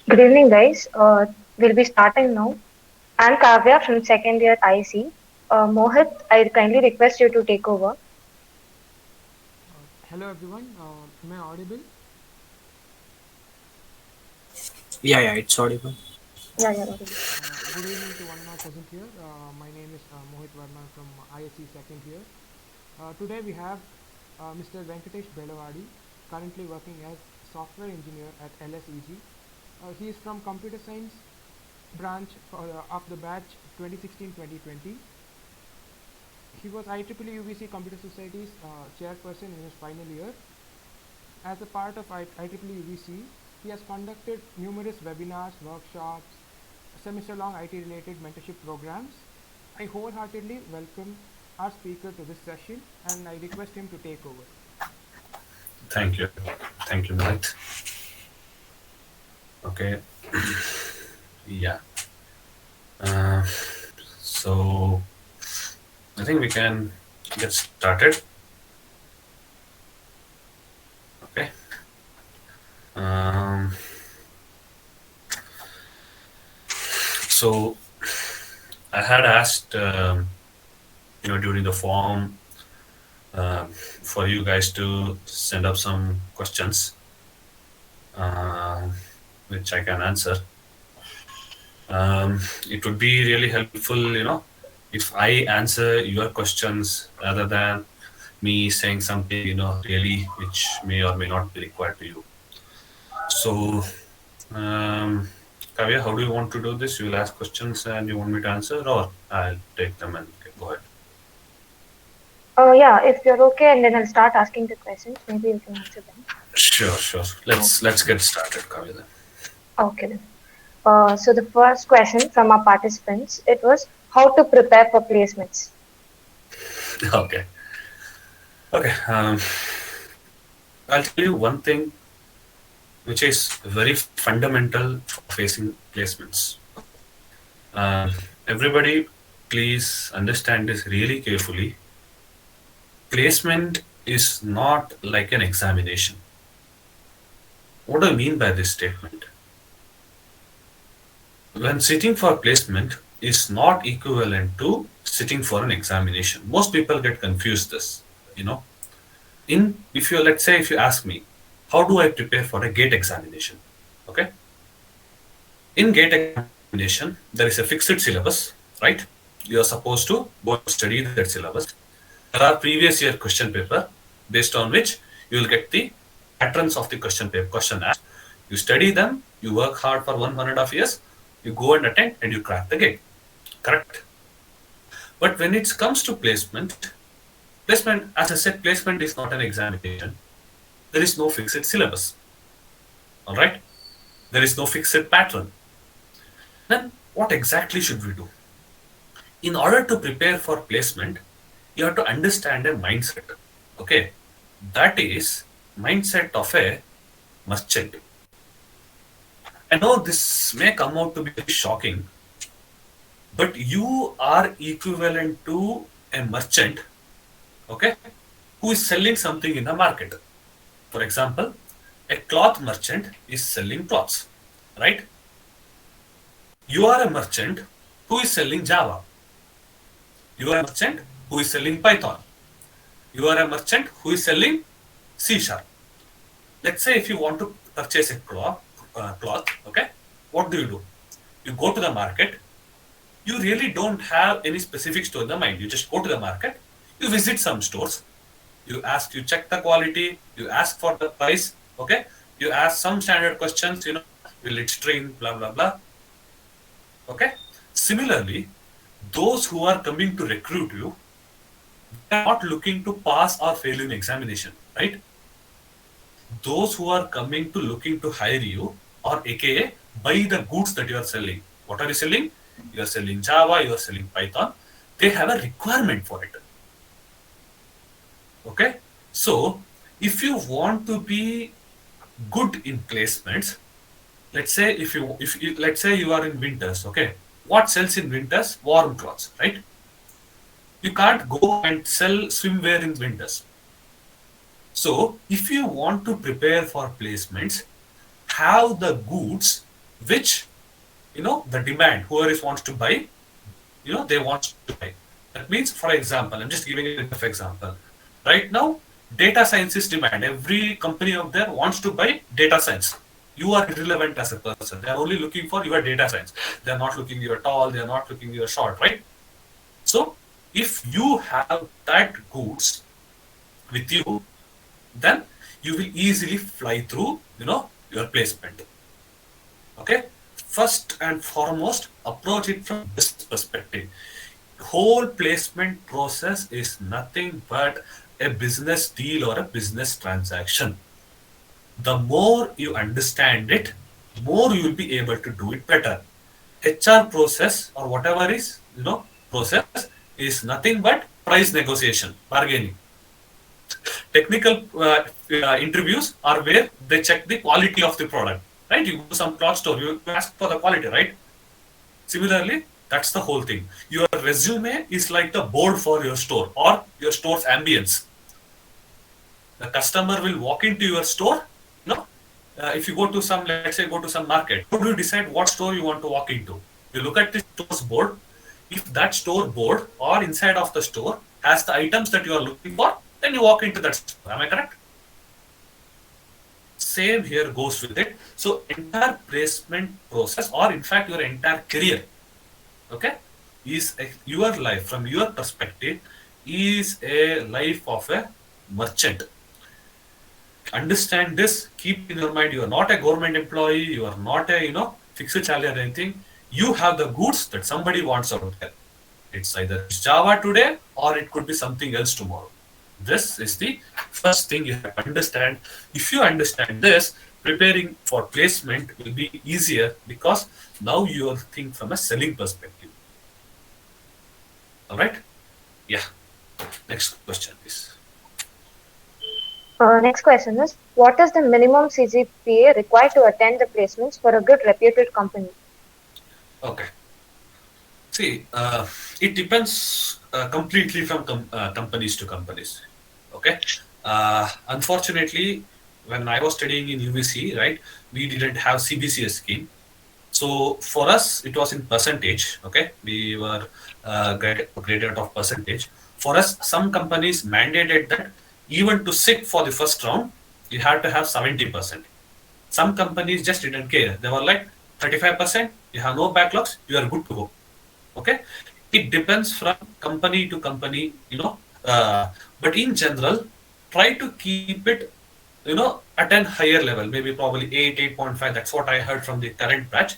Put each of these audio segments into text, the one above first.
Good evening, guys. We'll be starting now. I'm Kavya from second year IC. Mohit, I kindly request you to take over. Hello everyone, am I audible? Yeah, it's audible. Yeah, yeah, audible. Good evening to one and all present here. My name is Mohit Verma from ISC second year. Today we have Mr. Venkatesh Belavadi, currently working as software engineer at LSEG. He is from computer science branch of the batch 2016-2020. He was IEEE UBC Computer Society's chairperson in his final year. As a part of IEEE UBC, he has conducted numerous webinars, workshops, semester-long IT-related mentorship programs. I wholeheartedly welcome our speaker to this session and I request him to take over. Thank you. Thank you, Mohit. Okay. Yeah. Uh, so I think we can get started. Okay. Um, so I had asked, during the form for you guys to send up some questions, uh, which I can answer. It would be really helpful, if I answer your questions rather than me saying something, really which may or may not be required to you. So, Kavya, how do you want to do this? You will ask questions and you want me to answer, or I'll take them and go ahead. Yeah, if you're okay, and then I'll start asking the questions. Maybe you can answer them. Sure, sure. Let's get started, Kavya. Then. Okay, then. So the first question from our participants, it was how to prepare for placements. Okay. Okay. I'll tell you one thing which is very fundamental for facing placements. Everybody, please understand this really carefully. Placement is not like an examination. What do I mean by this statement? When sitting for placement is not equivalent to sitting for an examination. Most people get confused this, you know. If you let's say if you ask me, how do I prepare for a gate examination? Okay. In gate examination, there is a fixed syllabus, right? You are supposed to go and study that syllabus. There are previous year question paper based on which you will get the patterns of the question paper, question asked. You study them, you work hard for 1.5 years, you go and attend and you crack the gate. Correct? But when it comes to placement, as I said, placement is not an examination. There is no fixed syllabus. All right? There is no fixed pattern. Then what exactly should we do? In order to prepare for placement, you have to understand a mindset. Okay? That is mindset of a merchant. I know this may come out to be very shocking, but you are equivalent to a merchant, okay, who is selling something in the market. For example, a cloth merchant is selling cloths, right? You are a merchant who is selling Java. You are a merchant who is selling Python. You are a merchant who is selling C sharp. Let's say if you want to purchase a cloth, okay, what do? You go to the market. You really don't have any specific store in the mind. You just go to the market, you visit some stores, you check the quality, you ask for the price, okay? You ask some standard questions, will it string, blah, blah, blah, okay? Similarly, those who are coming to recruit you, they are not looking to pass or fail in examination, right? Those who are coming to looking to hire you or aka buy the goods that you are selling. What are you selling? You are selling Java, you are selling Python. They have a requirement for it. Okay? So if you want to be good in placements, let's say you are in winters, okay? What sells in winters? Warm clothes, right? You can't go and sell swimwear in winters. So if you want to prepare for placements, have the goods which the demand, whoever is wants to buy, they want to buy. That means, for example, I'm just giving a rough example. Right now, data science is demand. Every company out there wants to buy data science. You are irrelevant as a person. They are only looking for your data science. They are not looking you are tall. They are not looking you are short, right? So if you have that goods with you, then you will easily fly through, your placement. Okay. First and foremost, approach it from this perspective. Whole placement process is nothing but a business deal or a business transaction. The more you understand it, more you will be able to do it better. HR process or whatever is, process is nothing but price negotiation, bargaining. Technical interviews are where they check the quality of the product, right? You go to some cloth store, you ask for the quality, right? Similarly, that's the whole thing. Your resume is like the board for your store or your store's ambience. The customer will walk into your store. If you go to some, let's say, go to some market, how do you decide what store you want to walk into? You look at the store's board. If that store board or inside of the store has the items that you are looking for, then you walk into that store. Am I correct? Same here goes with it. So entire placement process, or in fact your entire career, okay, is your life from your perspective is a life of a merchant. Understand this. Keep in your mind, you are not a government employee. You are not a fixed salary or anything. You have the goods that somebody wants out there. It's either Java today or it could be something else tomorrow. This is the first thing you have to understand. If you understand this, preparing for placement will be easier because now you are thinking from a selling perspective. All right? Yeah. Next question, please. Next question is, what is the minimum CGPA required to attend the placements for a good reputed company? Okay. See, it depends completely from companies to companies. Okay. Unfortunately, when I was studying in UBC, right, we didn't have CBCS scheme. So for us, it was in percentage. Okay, we were graded out of percentage. For us, some companies mandated that even to sit for the first round, you had to have 70%. Some companies just didn't care. They were like 35%. You have no backlogs. You are good to go. Okay, it depends from company to company. But in general, try to keep it at an higher level, maybe probably 8.5. That's what I heard from the current batch.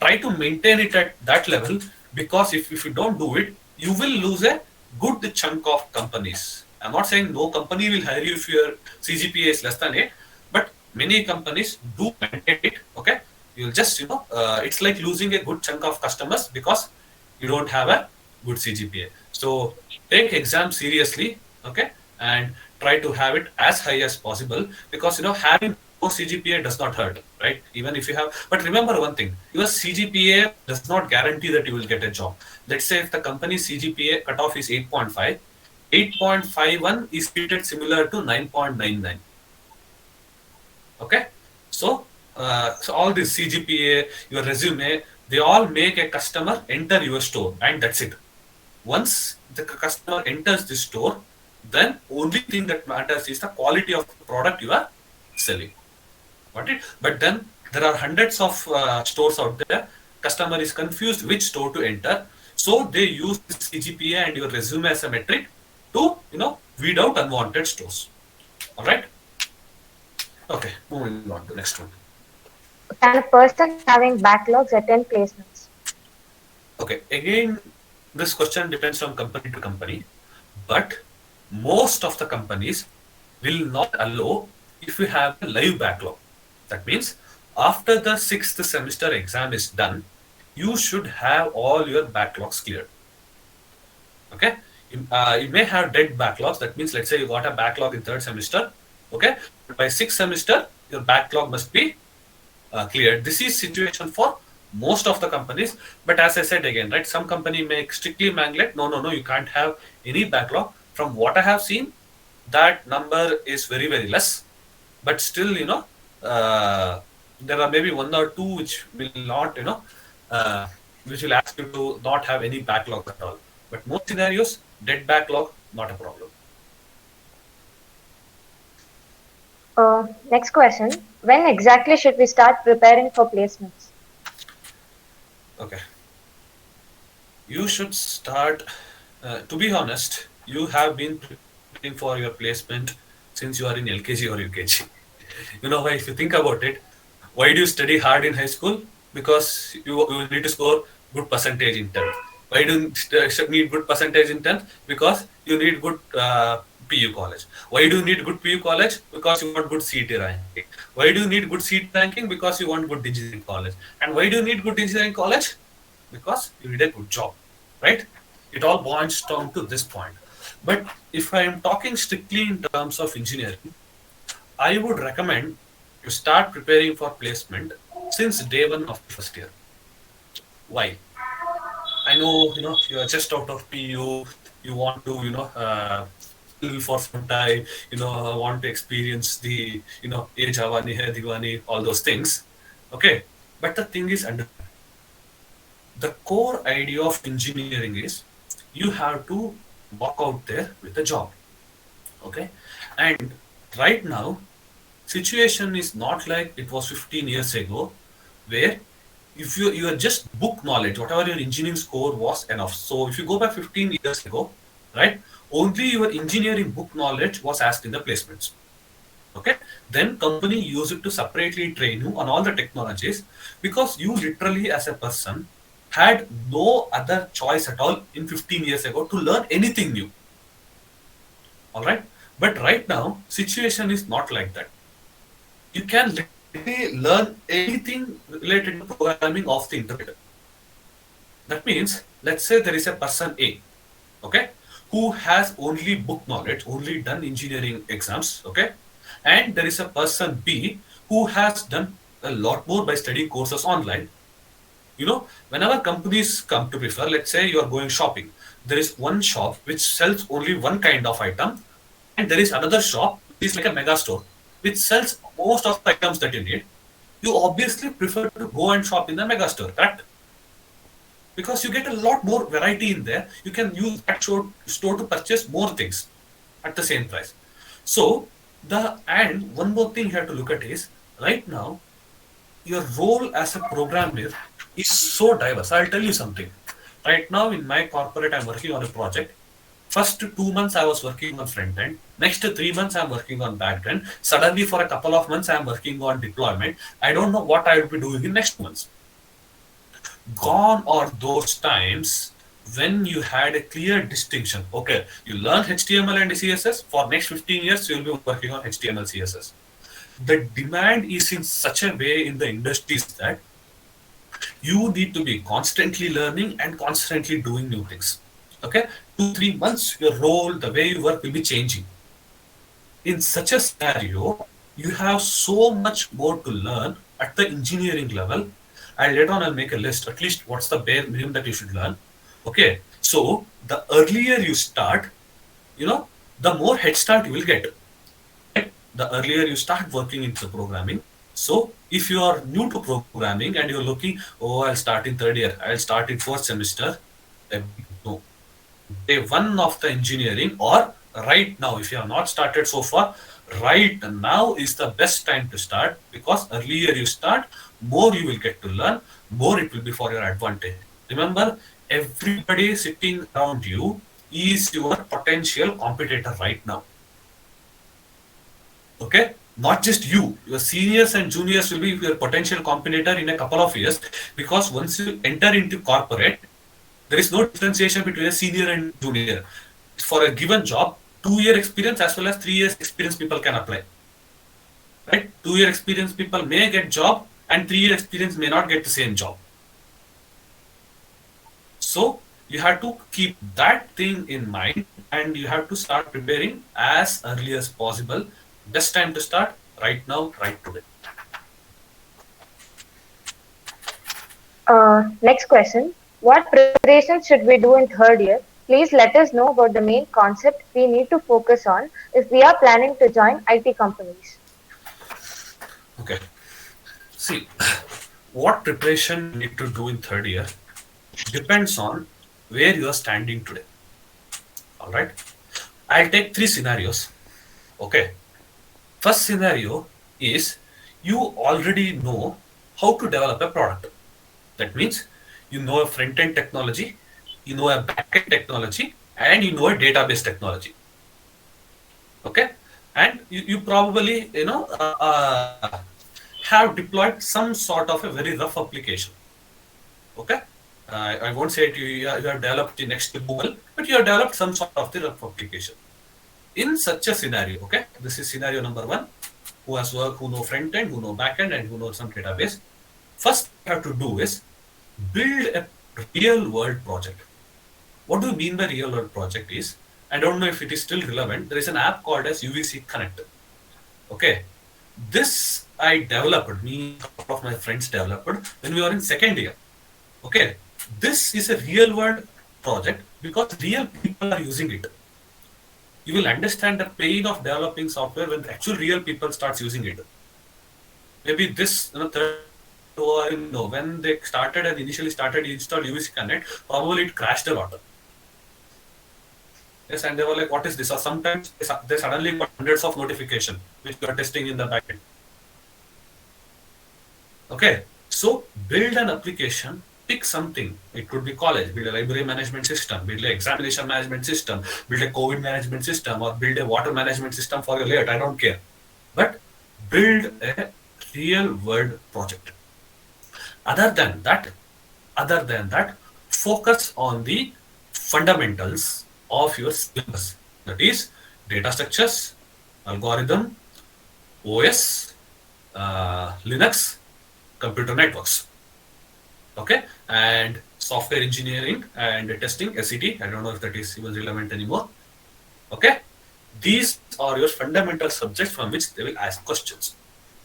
Try to maintain it at that level, because if you don't do it, you will lose a good chunk of companies. I'm not saying no company will hire you if your CGPA is less than 8, but many companies do maintain it. Okay, you'll just it's like losing a good chunk of customers because you don't have a good CGPA. So take exam seriously, okay, and try to have it as high as possible, because having no CGPA does not hurt, right? Even if you have, but remember one thing: your CGPA does not guarantee that you will get a job. Let's say if the company's CGPA cutoff is 8.5, 8.51 is treated similar to 9.99. Okay, so all this CGPA, your resume, they all make a customer enter your store, and that's it. Once the customer enters the store, then only thing that matters is the quality of the product you are selling. Got it? But then there are hundreds of stores out there. Customer is confused which store to enter, so they use the CGPA and your resume as a metric to weed out unwanted stores. All right. Okay, moving on to the next one. Can a person having backlogs attend placements? Okay, again, this question depends from company to company, but most of the companies will not allow if you have a live backlog. That means after the 6th semester exam is done, you should have all your backlogs cleared. Okay, you may have dead backlogs. That means, let's say you got a backlog in 3rd semester. Okay, by 6th semester, your backlog must be cleared. This is situation for most of the companies, but as I said again, right, some company may strictly mangle, no, you can't have any backlog. From what I have seen, that number is very, very less, but still, There are maybe one or two which will not, uh, which will ask you to not have any backlog at all. But most scenarios, dead backlog, not a problem. Next question. When exactly should we start preparing for placements? Okay. You should start, to be honest, you have been preparing for your placement since you are in LKG or UKG. You know why? If you think about it, why do you study hard in high school? Because you need to score good percentage in 10th. Why do you need good percentage in 10th? Because you need good PU college. Why do you need good PU college? Because you want good CET ranking. Why do you need good CET ranking? Because you want good engineering college. And why do you need good engineering college? Because you need a good job, right? It all boils down to this point. But if I am talking strictly in terms of engineering, I would recommend you start preparing for placement since day one of the first year. Why? I know, you are just out of PU, you want to, chill for some time, want to experience the, ye Javani hai Diwani, all those things. Okay. But the thing is, under the core idea of engineering is you have to walk out there with a job. Okay. And right now, situation is not like it was 15 years ago, where if you are just book knowledge, whatever your engineering score was enough. So if you go back 15 years ago, right, only your engineering book knowledge was asked in the placements. Okay, then company use it to separately train you on all the technologies, because you literally as a person had no other choice at all in 15 years ago to learn anything new. All right, but right now situation is not like that. You can literally learn anything related to programming off the internet. That means, let's say there is a person A, okay, who has only book knowledge, only done engineering exams, okay, and there is a person B who has done a lot more by studying courses online. Whenever companies come to prefer, let's say you are going shopping, there is one shop which sells only one kind of item, and there is another shop which is like a mega store which sells most of the items that you need. You obviously prefer to go and shop in the mega store, correct? Because you get a lot more variety in there. You can use that store to purchase more things at the same price. So and one more thing you have to look at is, right now your role as a programmer is so diverse. I'll tell you something. Right now in my corporate, I'm working on a project. First 2 months I was working on front end. Next 3 months I'm working on back end. Suddenly for a couple of months I'm working on deployment. I don't know what I will be doing in next months. Gone are those times when you had a clear distinction. Okay, you learn HTML and CSS. For next 15 years you will be working on HTML, CSS. The demand is in such a way in the industries that you need to be constantly learning and constantly doing new things. Okay, 2 3 months your role, the way you work will be changing. In such a scenario, you have so much more to learn at the engineering level. And later on I'll make a list, at least what's the bare minimum that you should learn. Okay, so the earlier you start, the more head start you will get. Right? The earlier you start working into programming. So if you are new to programming and you're looking, oh, I'll start in third year, I'll start in fourth semester, no. Day one of the engineering, or right now, if you have not started so far, right now is the best time to start, because earlier you start, more you will get to learn, more it will be for your advantage. Remember, everybody sitting around you is your potential competitor right now. Okay, not just you, your seniors and juniors will be your potential competitor in a couple of years, because once you enter into corporate, there is no differentiation between a senior and junior. For a given job, 2 year experience as well as 3 years experience people can apply. Right? 2 year experience people may get job, and 3 year experience may not get the same job. So you have to keep that thing in mind, and you have to start preparing as early as possible. Best time to start right now, right today. Next question. What preparations should we do in third year? Please let us know about the main concept we need to focus on if we are planning to join IT companies. Okay. See, what preparation you need to do in third year depends on where you are standing today. All right. I'll take three scenarios. Okay. First scenario is you already know how to develop a product. That means you know a front end technology, you know a back end technology, and you know a database technology. Okay. And you probably, have deployed some sort of a very rough application. Okay. I won't say it, you have developed the next Google, but you have developed some sort of the rough application. In such a scenario, okay, this is scenario number one, who has work, who know front end, who know back end, and who knows some database. First, you have to do is build a real world project. What do you mean by real world project is, I don't know if it is still relevant. There is an app called as UVC Connect. Okay. This I developed, me, a couple of my friends developed when we were in second year. Okay. This is a real world project because real people are using it. You will understand the pain of developing software when the actual real people starts using it. Maybe this, when they started and initially started install UVC Connect, probably it crashed a lot. Yes, and they were like, "What is this?" Or sometimes they suddenly got hundreds of notification which you are testing in the backend. Okay, so build an application. Pick something. It could be college. Build a library management system. Build an examination management system. Build a COVID management system, or build a water management system for your layout. I don't care, but build a real world project. Other than that, focus on the fundamentals of your syllabus. That is data structures, algorithm, OS, Linux, computer networks. Okay, and software engineering and testing, SET. I don't know if that is even relevant anymore. Okay, these are your fundamental subjects from which they will ask questions.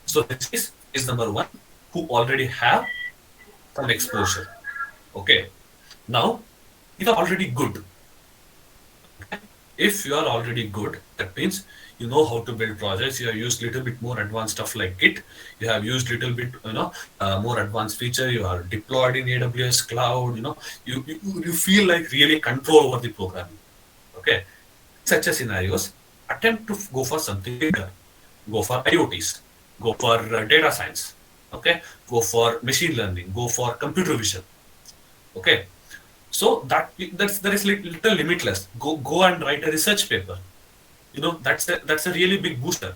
So this is number one, who already have some exposure. Okay, now if you are already good, if you are already good, that means you know how to build projects. You have used little bit more advanced stuff like Git. You have used little bit, more advanced feature. You are deployed in AWS cloud. You feel like really control over the programming. Okay, such a scenarios, attempt to go for something bigger. Go for IoTs. Go for data science. Okay, go for machine learning. Go for computer vision. Okay, so that is little limitless. Go and write a research paper. That's a really big booster.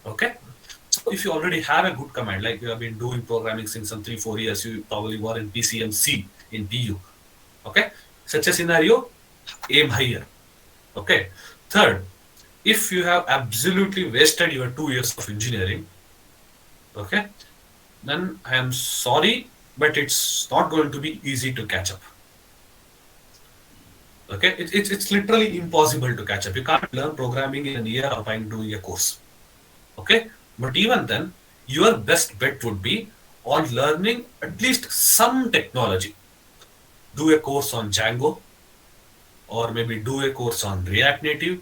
Okay, so if you already have a good command, like you have been doing programming since some 3-4 years, you probably were in PCMC in PU. Okay, such a scenario, aim higher. Okay, third, if you have absolutely wasted your 2 years of engineering, okay, then I am sorry, but it's not going to be easy to catch up. Okay, it's literally impossible to catch up. You can't learn programming in a year or by doing a course. Okay, but even then, your best bet would be on learning at least some technology. Do a course on Django, or maybe do a course on React Native.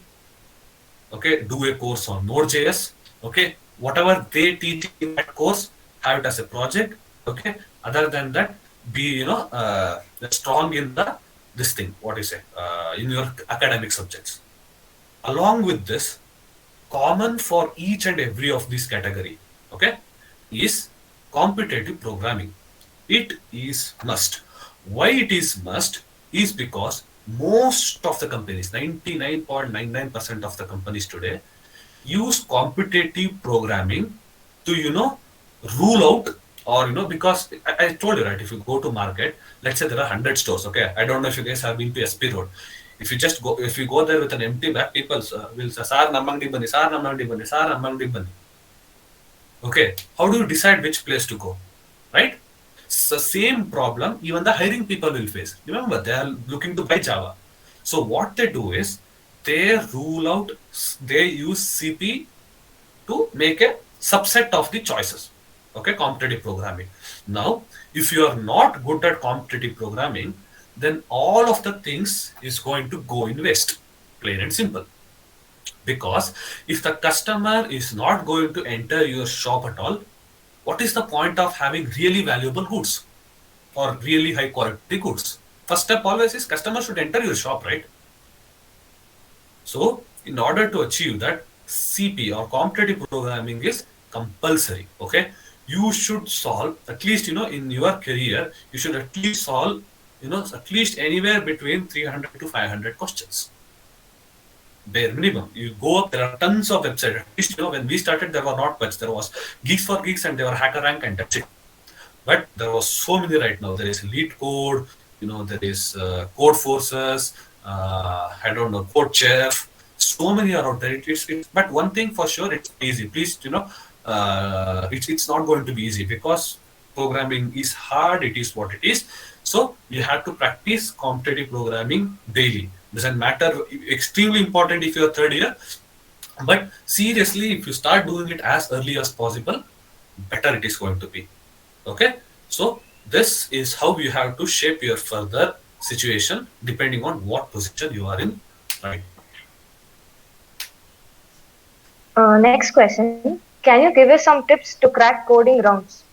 Okay, do a course on Node.js. Okay, whatever they teach in that course, have it as a project. Okay, other than that, be strong in this thing. What you say in your academic subjects. Along with this, common for each and every of these category, okay, is competitive programming. It is must. Why it is must is because most of the companies, 99.99% of the companies today, use competitive programming to rule out, or because I told you, right, if you go to market, let's say there are 100 stores. Okay, I don't know if you guys have been to SP Road. If you go there with an empty bag, people will say, "Sir, namangdi bani, sir, namangdi bani, sir, namangdi bani." Okay, how do you decide which place to go, right? So same problem even the hiring people will face. Remember, they are looking to buy Java. So what they do is they rule out, they use CP to make a subset of the choices. Okay, competitive programming. Now, if you are not good at competitive programming, then all of the things is going to go in waste, plain and simple. Because if the customer is not going to enter your shop at all, what is the point of having really valuable goods or really high quality goods? First step always is customer should enter your shop, right? So, in order to achieve that, CP or competitive programming is compulsory. Okay, you should solve at least, in your career you should at least solve, at least anywhere between 300 to 500 questions. Bare minimum. You go up, there are tons of websites. At least, when we started, there were not much. There was Geeks for Geeks and there were Hacker Rank and that's it. But there was so many right now. There is Lead Code, there is Code Forces, I don't know, Code Chef. So many are out there. But one thing for sure, it's easy. Please, it's not going to be easy because programming is hard. It is what it is. So you have to practice competitive programming daily. Doesn't matter. Extremely important if you're third year. But seriously, if you start doing it as early as possible, better it is going to be. Okay, so this is how you have to shape your further situation depending on what position you are in, right? Next question. Can you give us some tips to crack coding rounds?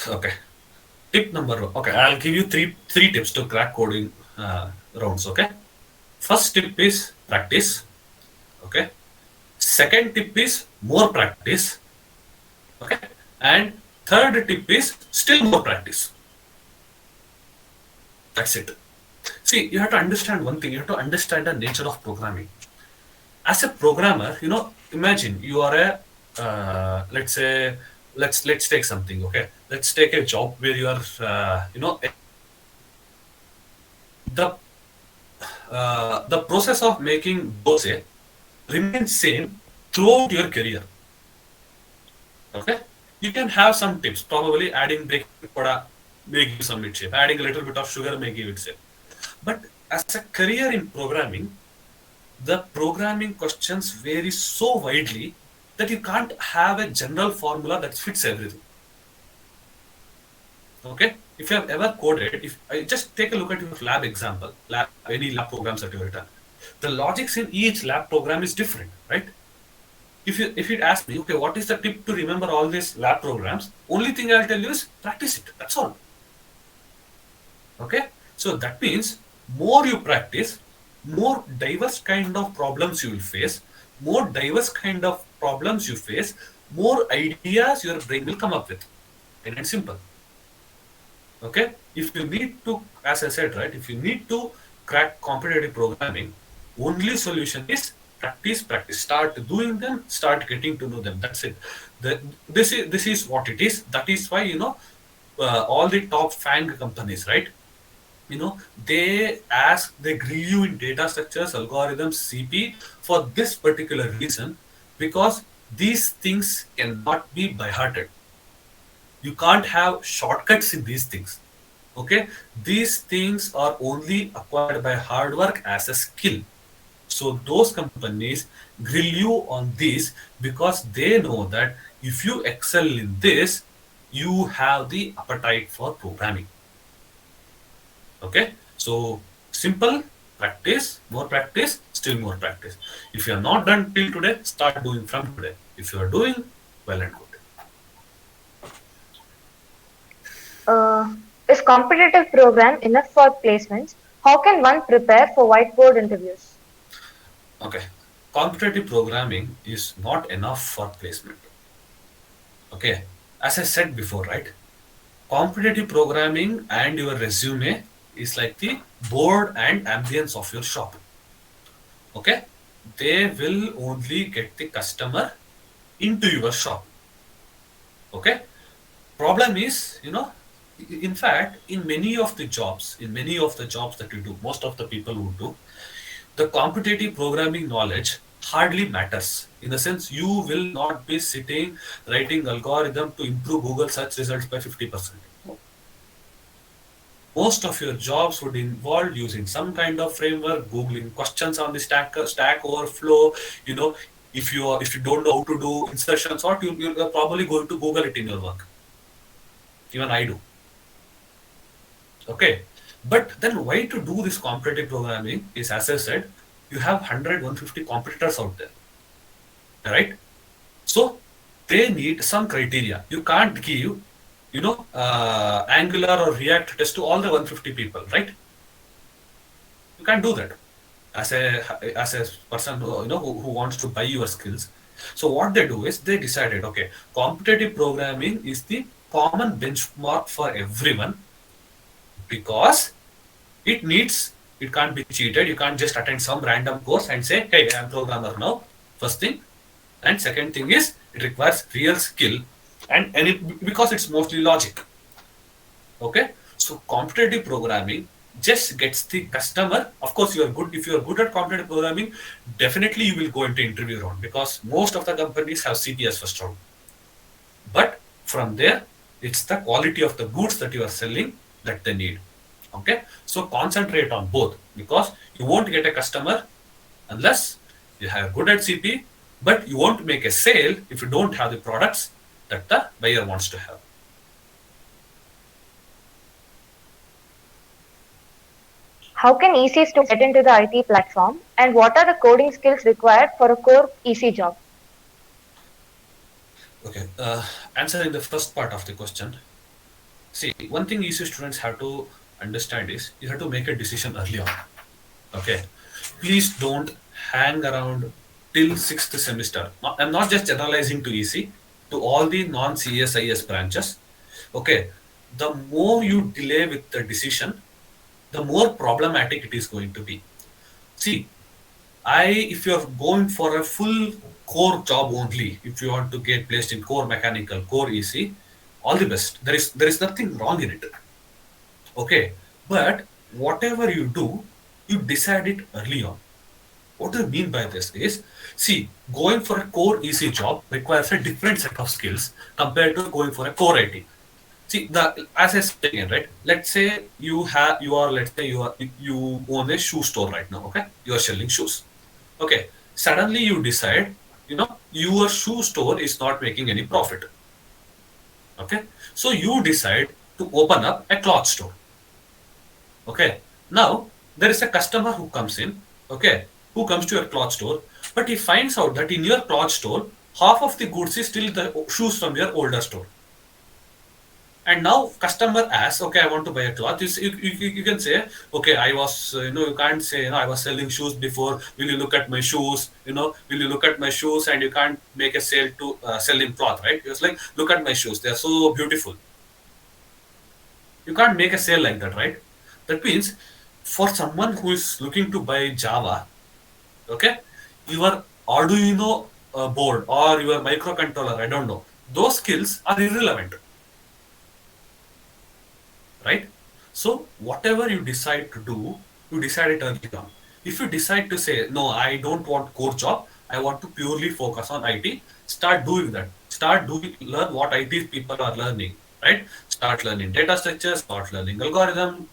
Okay, tip number one. Okay, I'll give you three tips to crack coding rounds. Okay, first tip is practice. Okay, second tip is more practice. Okay, and third tip is still more practice. That's it. See, you have to understand one thing. You have to understand the nature of programming. As a programmer, imagine you are a, let's say, let's take something. Okay, let's take a job where you are, the process of making dosa remains same throughout your career. Okay, you can have some tips. Probably adding baking soda may give some it shape. Adding a little bit of sugar may give it shape. But as a career in programming, the programming questions vary so widely that you can't have a general formula that fits everything. Okay, if you have ever coded, if I just take a look at your lab example, any lab programs that you've written, the logics in each lab program is different, right? If you ask me, okay, what is the tip to remember all these lab programs? Only thing I'll tell you is practice it. That's all. Okay, so that means more you practice, more diverse kind of problems you will face. More diverse kind of problems you face, more ideas your brain will come up with. Plain and simple. Okay, if you need to, as I said, right, if you need to crack competitive programming, only solution is practice, practice. Start doing them, start getting to know them. That's it. This is what it is. That is why all the top FANG companies, right? They grill you in data structures, algorithms, CP for this particular reason, because these things cannot be by hearted. You can't have shortcuts in these things. Okay, these things are only acquired by hard work as a skill. So those companies grill you on this because they know that if you excel in this, you have the appetite for programming. Okay, so simple, practice, more practice, still more practice. If you are not done till today, start doing from today. If you are doing, well and good. Is competitive program enough for placements? How can one prepare for whiteboard interviews? Okay, competitive programming is not enough for placement. Okay, as I said before, right? Competitive programming and your resume is like the board and ambience of your shop. Okay, they will only get the customer into your shop. Okay, problem is, in fact, in many of the jobs that you do, most of the people who do, the competitive programming knowledge hardly matters. In the sense, you will not be sitting writing algorithm to improve Google search results by 50%. Most of your jobs would involve using some kind of framework, googling questions on the Stack Overflow. If you don't know how to do insertion sort, you're probably going to Google it in your work. Even I do. Okay, but then why to do this competitive programming is, as I said, you have 100, 150 competitors out there, right? So they need some criteria. You can't give, Angular or React test to all the 150 people, right? You can't do that as a person who wants to buy your skills. So what they do is they decided, okay, competitive programming is the common benchmark for everyone because it can't be cheated. You can't just attend some random course and say, hey, I'm programmer now. First thing. And second thing is it requires real skill and because it's mostly logic. Okay. So competitive programming just gets the customer. Of course, you are good. If you are good at competitive programming, definitely you will go into interview round because most of the companies have CPS first round. But from there, it's the quality of the goods that you are selling that they need. Okay, so concentrate on both because you won't get a customer unless you have good at CP, but you won't make a sale if you don't have the products that the buyer wants to have. How can EC students get into the IT platform, and what are the coding skills required for a core EC job? Okay, answering the first part of the question. See, one thing EC students have to understand is you have to make a decision early on. Okay, please don't hang around till sixth semester. I'm not just generalizing to EC, to all the non-CSIS branches. Okay, the more you delay with the decision, the more problematic it is going to be. See, if you're going for a full core job only, if you want to get placed in core mechanical, core EC, all the best. There is nothing wrong in it. Okay, but whatever you do, you decide it early on. What do I mean by this is, see, going for a core EC job requires a different set of skills compared to going for a core IT. See, the as I said again, right? Let's say you own a shoe store right now. Okay, you are selling shoes. Okay, suddenly you decide, your shoe store is not making any profit. Okay, so you decide to open up a cloth store. Okay, now there is a customer who comes in, okay, who comes to your cloth store, but he finds out that in your cloth store, half of the goods is still the shoes from your older store. And now customer asks, okay, I want to buy a cloth. You can say, okay, you can't say, I was selling shoes before. Will you look at my shoes? Will you look at my shoes? And you can't make a sale to sell him cloth, right? It's like, look at my shoes. They're so beautiful. You can't make a sale like that, right? That means for someone who is looking to buy Java, okay, your Arduino board or your microcontroller, I don't know, those skills are irrelevant, right? So whatever you decide to do, you decide it early on. If you decide to say, no, I don't want core job, I want to purely focus on IT, start doing that. Learn what IT people are learning, right? Start learning data structures, start learning algorithm,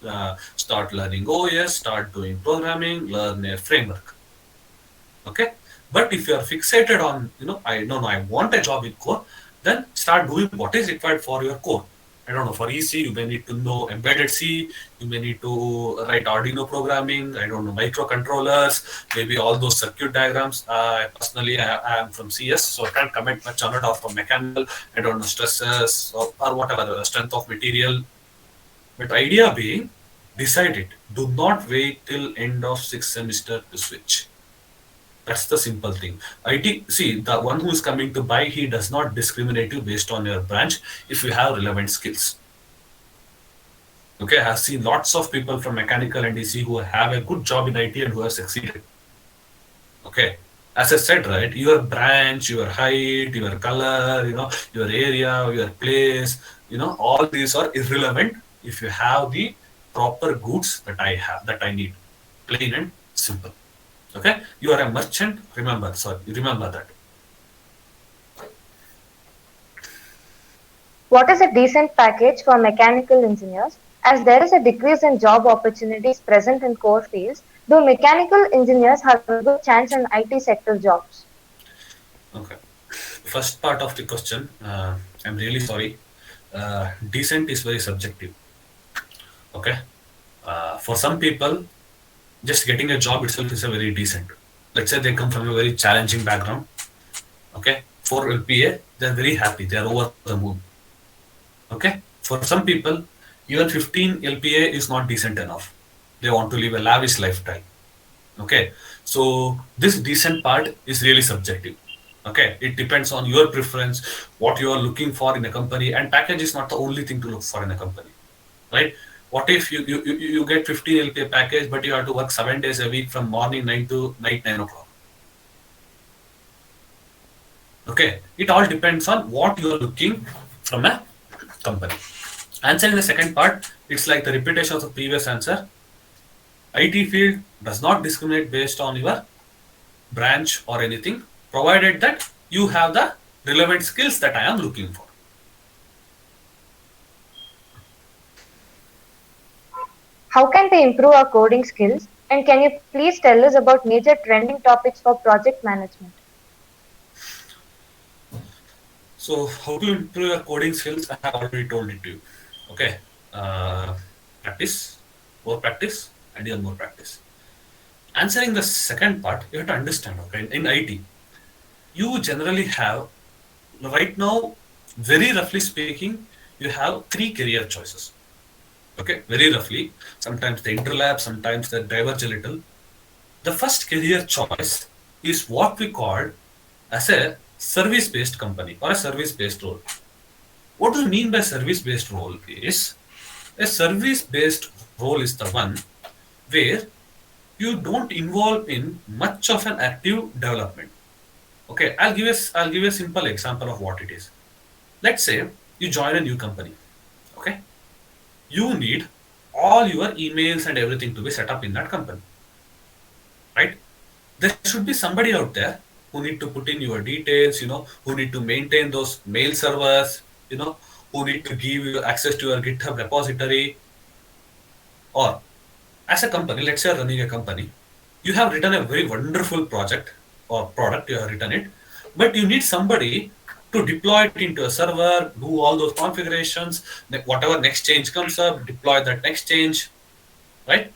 start learning OS, start doing programming, learn a framework. Okay, but if you are fixated on, I want a job in core, then start doing what is required for your core. I don't know, for EC, you may need to know embedded C, you may need to write Arduino programming, I don't know, microcontrollers, maybe all those circuit diagrams. Personally, I am from CS, so I can't comment much on it, or from mechanical, I don't know, stresses or whatever, strength of material. But idea being, decide it. Do not wait till end of sixth semester to switch. That's the simple thing. IT, see, the one who is coming to buy, he does not discriminate you based on your branch if you have relevant skills. Okay, I have seen lots of people from mechanical and DC who have a good job in IT and who have succeeded. Okay, as I said, right, your branch, your height, your color, your area, your place, all these are irrelevant if you have the proper goods that I need. Plain and simple. Okay, you are a merchant. Remember that. What is a decent package for mechanical engineers? As there is a decrease in job opportunities present in core fields, do mechanical engineers have a good chance in IT sector jobs? Okay, first part of the question, I'm really sorry. Decent is very subjective. Okay, for some people, just getting a job itself is a very decent. Let's say they come from a very challenging background. Okay, 4 LPA, they're very happy. They're over the moon. Okay. For some people, even 15 LPA is not decent enough. They want to live a lavish lifestyle. Okay. So this decent part is really subjective. Okay. It depends on your preference, what you are looking for in a company, and package is not the only thing to look for in a company. Right? What if you get 15 LPA package, but you have to work 7 days a week from morning 9 to night 9 o'clock? Okay, it all depends on what you are looking from a company. Answering the second part, it's like the repetition of the previous answer. IT field does not discriminate based on your branch or anything, provided that you have the relevant skills that I am looking for. How can they improve our coding skills? And can you please tell us about major trending topics for project management? So, how to improve your coding skills? I have already told it to you. Okay, uh, practice, more practice, and even more practice. Answering the second part, you have to understand. Okay, in IT, you generally have right now, very roughly speaking, you have three career choices. Okay, very roughly. Sometimes they interlap, sometimes they diverge a little. The first career choice is what we call as a service based company or a service based role. What do you mean by service based role is a service based role is the one where you don't involve in much of an active development. Okay, I'll give you a simple example of what it is. Let's say you join a new company. Okay, you need all your emails and everything to be set up in that company, right? There should be somebody out there who need to put in your details, who need to maintain those mail servers, who need to give you access to your GitHub repository. Or as a company, let's say you're running a company, you have written a very wonderful project or product, you have written it, but you need somebody to deploy it into a server, do all those configurations, whatever next change comes up, deploy that next change, right?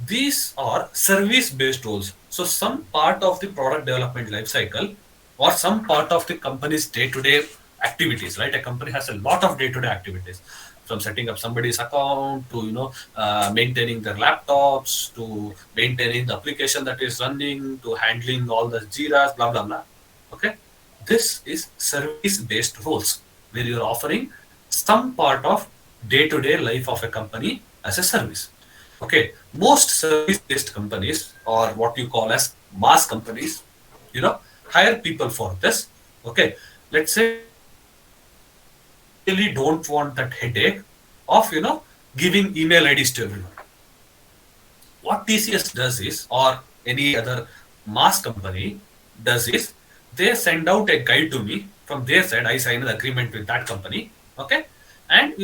These are service based roles. So some part of the product development life cycle or some part of the company's day to day activities, right? A company has a lot of day to day activities, from setting up somebody's account to maintaining their laptops to maintaining the application that is running to handling all the jiras, blah blah blah. Okay, this is service based roles where you're offering some part of day to day life of a company as a service. Okay, most service-based companies, or what you call as mass companies, hire people for this. Okay, let's say really don't want that headache of giving email IDs to everyone. What TCS does is, or any other mass company does is, they send out a guide to me from their side. I sign an agreement with that company. Okay, and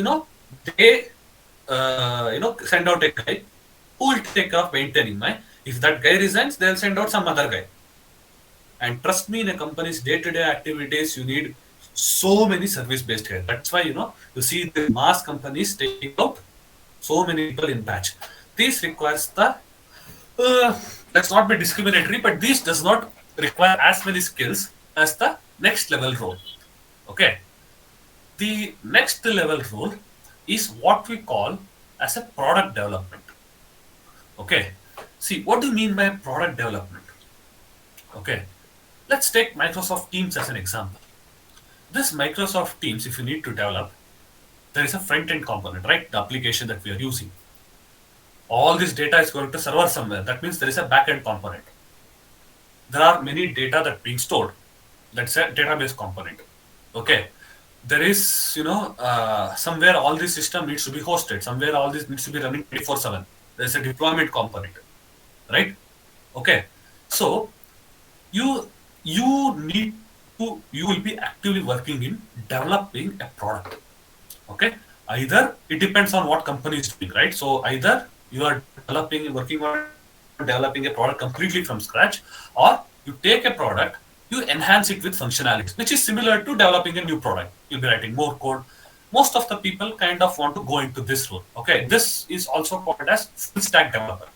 they send out a guy who will take care of maintaining my. If that guy resigns, they'll send out some other guy. And trust me, in a company's day-to-day activities, you need so many service-based guys. That's why you see the mass companies taking out so many people in batch. This requires the let's not be discriminatory, but this does not require as many skills as the next level role. Okay, the next level role is what we call as a product development. Okay, see, what do you mean by product development? Okay, let's take Microsoft Teams as an example. This Microsoft Teams, if you need to develop, there is a front end component, right? The application that we are using. All this data is going to server somewhere. That means there is a back end component. There are many data that being stored. That's a database component. Okay, there is somewhere all this system needs to be hosted. Somewhere all this needs to be running 24/7. There's a deployment component, right? Okay, so you need to you will be actively working in developing a product. Okay, either it depends on what company is doing, right? So either you are working on developing a product completely from scratch, or you take a product, you enhance it with functionalities, which is similar to developing a new product. You'll be writing more code. Most of the people kind of want to go into this role. Okay, this is also called as full stack developer.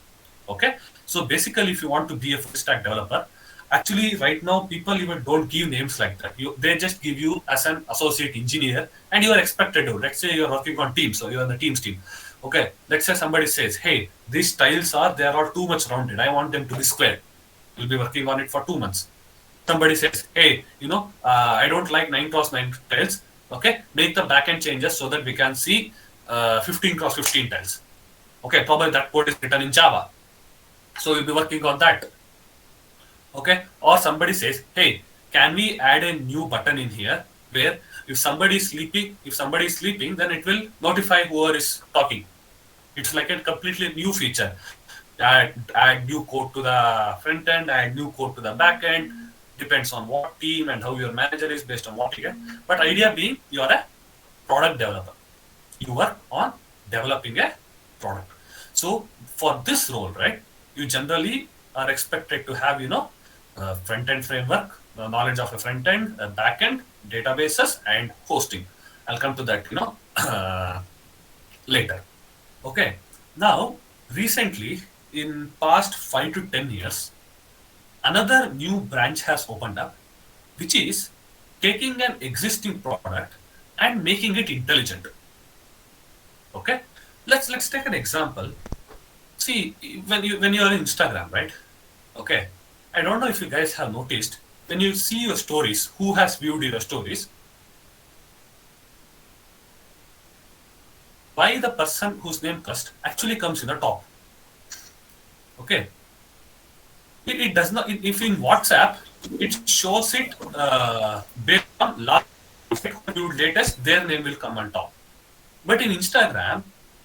Okay, so basically, if you want to be a full stack developer, Actually, right now, people even don't give names like that. They just give you as an associate engineer, and you are expected to. Let's say you're working on Teams, so you're on the Teams team. Okay, let's say somebody says, "Hey, these tiles are they are all too much rounded. I want them to be square." You'll be working on it for 2 months. Somebody says, "Hey, I don't like 9 cross 9 tiles. Okay, make the backend changes so that we can see 15 cross 15 tiles." Okay, probably that code is written in Java, so you'll be working on that. Okay, or somebody says, "Hey, can we add a new button in here where if somebody is sleeping, then it will notify whoever is talking." It's like a completely new feature. Add new code to the front end, add new code to the back end. Depends on what team and how your manager is based on what you get. But idea being, you are a product developer. You work on developing a product. So for this role, right, you generally are expected to have, front end framework, the knowledge of a front end, a back end, databases, and hosting. I'll come to that, later. Okay. Now, recently, in past 5 to 10 years, another new branch has opened up, which is taking an existing product and making it intelligent. Okay. Let's take an example. See, when you are on Instagram, right? Okay. I don't know if you guys have noticed when you see your stories, who has viewed your stories, why the person whose name first actually comes in the top. Okay. It does not. If in WhatsApp, it shows it based on last viewed latest, their name will come on top. But in Instagram,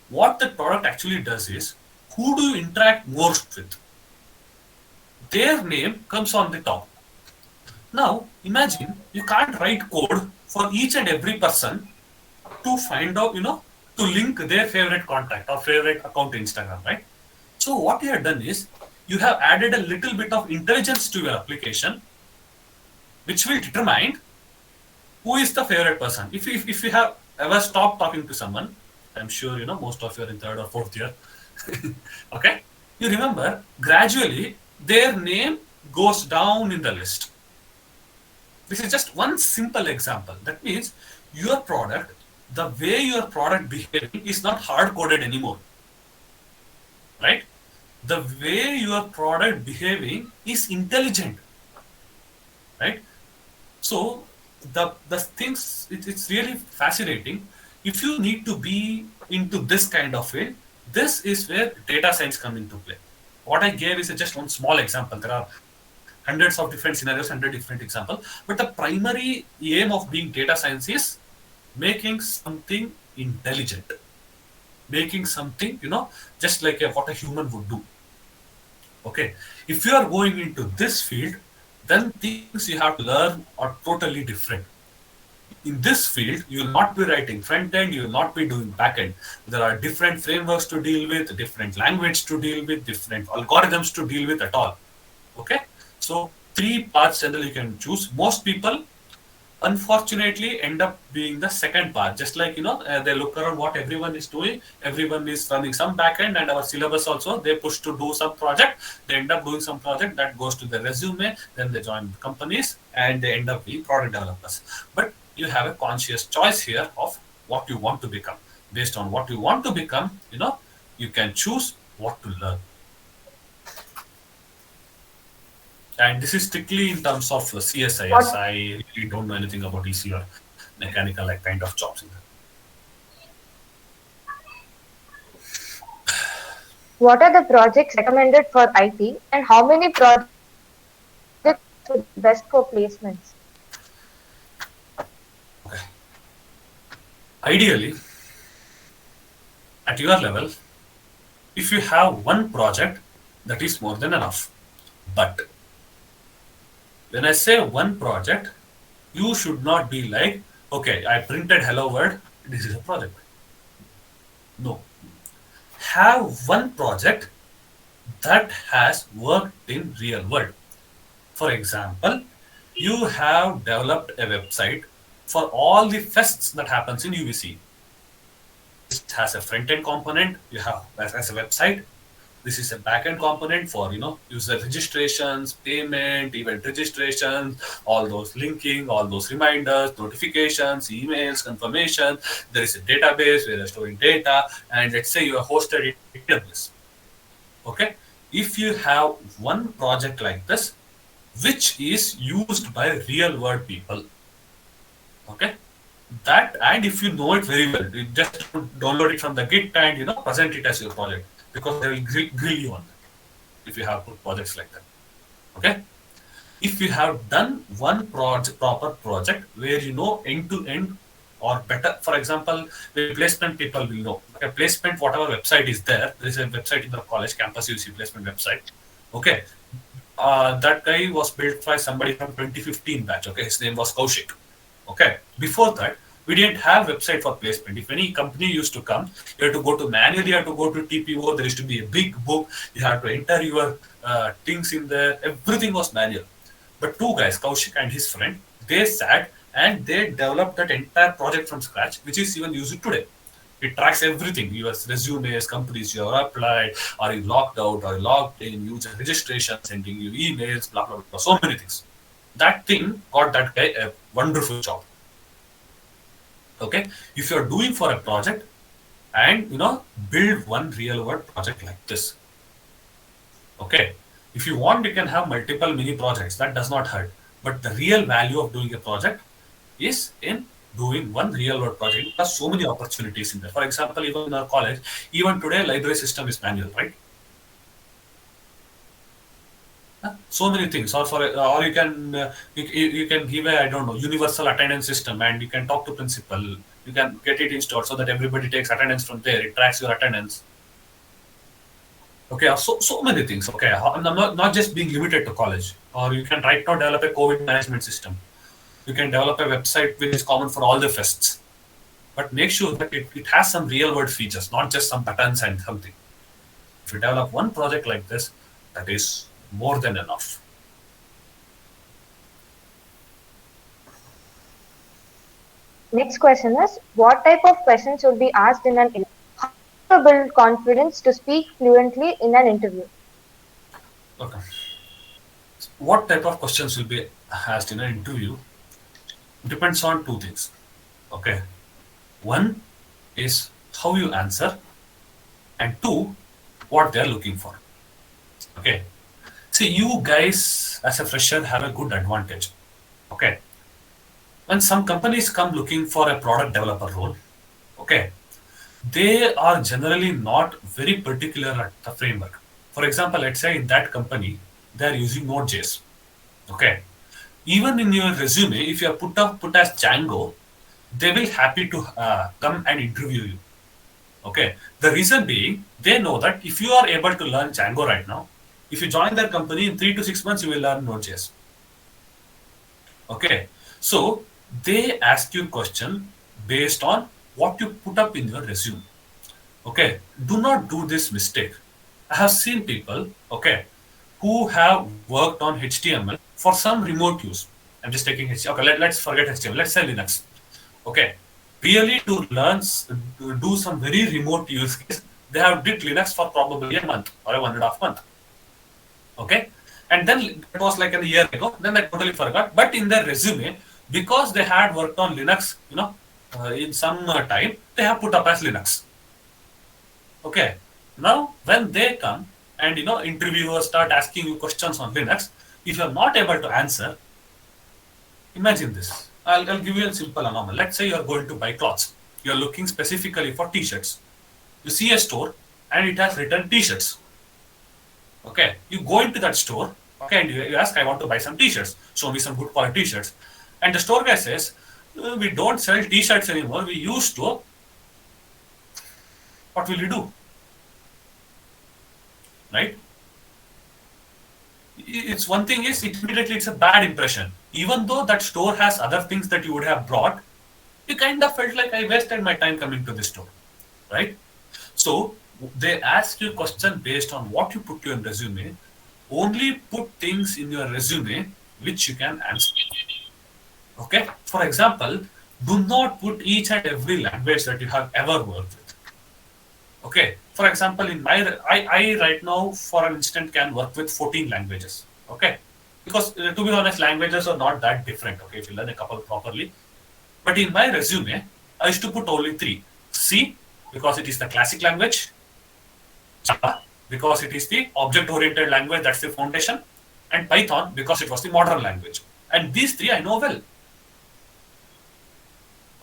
what the product actually does is, who do you interact most with? Their name comes on the top. Now, imagine you can't write code for each and every person to find out, to link their favorite contact or favorite account to Instagram, right? So, what you have done is you have added a little bit of intelligence to your application, which will determine who is the favorite person. If you have ever stopped talking to someone, I'm sure most of you are in third or fourth year. Okay, you remember gradually their name goes down in the list. This is just one simple example. That means your product, the way your product behaving is not hard coded anymore, right? The way your product behaving is intelligent, right? So the things it's really fascinating. If you need to be into this kind of field, this is where data science come into play. What I gave is just one small example. There are hundreds of different scenarios, 100 different examples. But the primary aim of being data science is making something intelligent, making something, just like what a human would do. Okay. If you are going into this field, then things you have to learn are totally different. In this field, you will not be writing front end, you will not be doing back end. There are different frameworks to deal with, different language to deal with, different algorithms to deal with at all. Okay. So three paths generally you can choose. Most people unfortunately end up being the second part. Just like they look around what everyone is doing, everyone is running some backend, and our syllabus also they push to do some project, they end up doing some project that goes to the resume, then they join companies and they end up being product developers. But you have a conscious choice here of what you want to become. Based on what you want to become, you can choose what to learn. And this is strictly in terms of CSIS. What I really don't know anything about EC or mechanical like kind of jobs in that. What are the projects recommended for IT, and how many projects would be best for placements? Okay. Ideally, at your level, if you have one project, that is more than enough. But when I say one project, you should not be like, okay, I printed hello world, this is a project. No. Have one project that has worked in real world. For example, you have developed a website for all the fests that happens in UBC. It has a front end component, you have as a website. This is a backend component for user registrations, payment, event registrations, all those linking, all those reminders, notifications, emails, confirmation. There is a database where you're storing data, and let's say you are hosted in AWS. Okay, if you have one project like this, which is used by real world people, okay, that, and if you know it very well, you just download it from the Git and present it as your project, because they will grill you on that if you have put projects like that. Okay, if you have done one proper project where you know end to end, or better, for example, the placement people will know. Okay, placement, whatever website is there, there is a website in the college campus, you see placement website. Okay, that guy was built by somebody from 2015 batch. Okay, his name was Kaushik. Okay, before that, we didn't have website for placement. If any company used to come, you have to go to manually, you have to go to TPO. There used to be a big book. You have to enter your things in there. Everything was manual. But two guys, Kaushik and his friend, they sat and they developed that entire project from scratch, which is even used today. It tracks everything: your resumes, companies you have applied, are you logged out, are you logged in, user registration, sending you emails, blah, blah, blah, so many things. That thing got that guy a wonderful job. Okay, if you're doing for a project and build one real world project like this. Okay, if you want, you can have multiple mini projects, that does not hurt. But the real value of doing a project is in doing one real world project. There's so many opportunities in there. For example, even in our college, even today library system is manual, right? So many things, or you can you can give a, I don't know, universal attendance system, and you can talk to principal. You can get it installed so that everybody takes attendance from there. It tracks your attendance. Okay, so many things. Okay, I'm not just being limited to college. Or you can right now develop a COVID management system. You can develop a website which is common for all the fests, but make sure that it has some real world features, not just some buttons and something. If you develop one project like this, that is more than enough. Next question is, what type of questions should be asked in an interview? How to build confidence to speak fluently in an interview? Okay. What type of questions will be asked in an interview depends on two things. Okay. One is how you answer, and two, what they are looking for. Okay. See, you guys as a fresher have a good advantage. Okay. When some companies come looking for a product developer role, okay, they are generally not very particular at the framework. For example, let's say in that company, they are using Node.js. Okay. Even in your resume, if you are put as Django, they will happy to come and interview you. Okay. The reason being, they know that if you are able to learn Django right now, if you join their company in 3 to 6 months, you will learn Node.js. Okay. So they ask you question based on what you put up in your resume. Okay. Do not do this mistake. I have seen people, okay, who have worked on HTML for some remote use. I'm just taking HTML. Okay, let's forget HTML. Let's say Linux. Okay. Really to learn, to do some very remote use case, they have did Linux for probably a month or a 1.5 month. Okay. And then it was like a year ago. Then I totally forgot. But in their resume, because they had worked on Linux, in some time, they have put up as Linux. Okay. Now, when they come and interviewers start asking you questions on Linux, if you are not able to answer, imagine this. I'll give you a simple anomaly. Let's say you are going to buy clothes. You are looking specifically for t-shirts. You see a store and it has written t-shirts. Okay. You go into that store, okay, and you ask, I want to buy some t-shirts. Show me some good quality t-shirts. And the store guy says, we don't sell t-shirts anymore. We used to. What will you do? Right? It's one thing is immediately it's a bad impression. Even though that store has other things that you would have brought, you kind of felt like I wasted my time coming to this store. Right? So they ask you a question based on what you put in your resume. Only put things in your resume which you can answer. Okay? For example, do not put each and every language that you have ever worked with. Okay? For example, in my I right now for an instant can work with 14 languages. Okay, because to be honest, languages are not that different. Okay, if you learn a couple properly. But in my resume, I used to put only three: C because it is the classic language, Java because it is the object-oriented language, that's the foundation, and Python because it was the modern language. And these three I know well.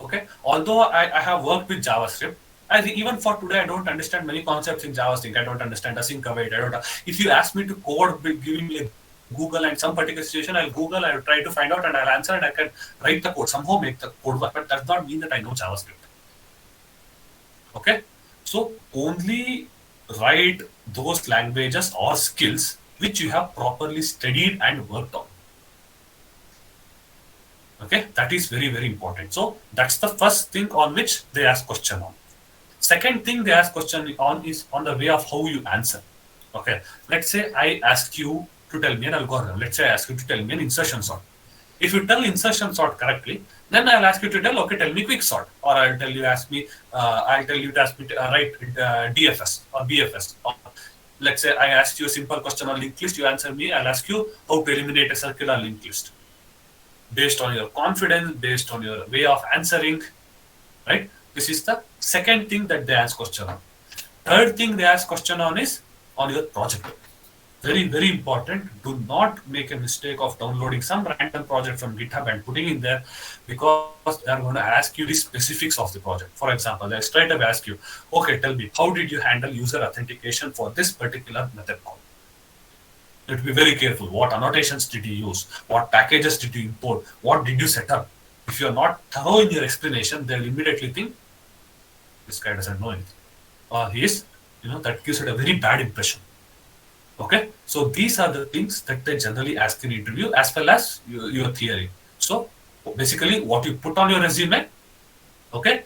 Okay, although I have worked with JavaScript, even for today I don't understand many concepts in JavaScript. I don't understand async await. I don't. If you ask me to code, giving me a Google and some particular situation, I'll Google, I'll try to find out, and I'll answer, and I can write the code somehow, make the code work. But does not mean that I know JavaScript. Okay, so only write those languages or skills which you have properly studied and worked on. Okay, that is very, very important. So that's the first thing on which they ask question on. Second thing they ask question on is on the way of how you answer. Okay, let's say I ask you to tell me an algorithm. Let's say I ask you to tell me an insertion sort. If you tell insertion sort correctly, then I'll ask you to tell, okay, tell me quick sort, or I'll tell you I'll tell you to ask me to write DFS or BFS. Or let's say I asked you a simple question on linked list, you answer me. I'll ask you how to eliminate a circular linked list based on your confidence, based on your way of answering, right? This is the second thing that they ask question on. Third thing they ask question on is on your project. Very, very important. Do not make a mistake of downloading some random project from GitHub and putting in there, because they are going to ask you the specifics of the project. For example, they straight away ask you, okay, tell me, how did you handle user authentication for this particular method call? You have to be very careful. What annotations did you use? What packages did you import? What did you set up? If you're not thorough in your explanation, they'll immediately think this guy doesn't know anything. Or he is, that gives it a very bad impression. Okay, so these are the things that they generally ask in interview, as well as your theory. So basically, what you put on your resume, okay,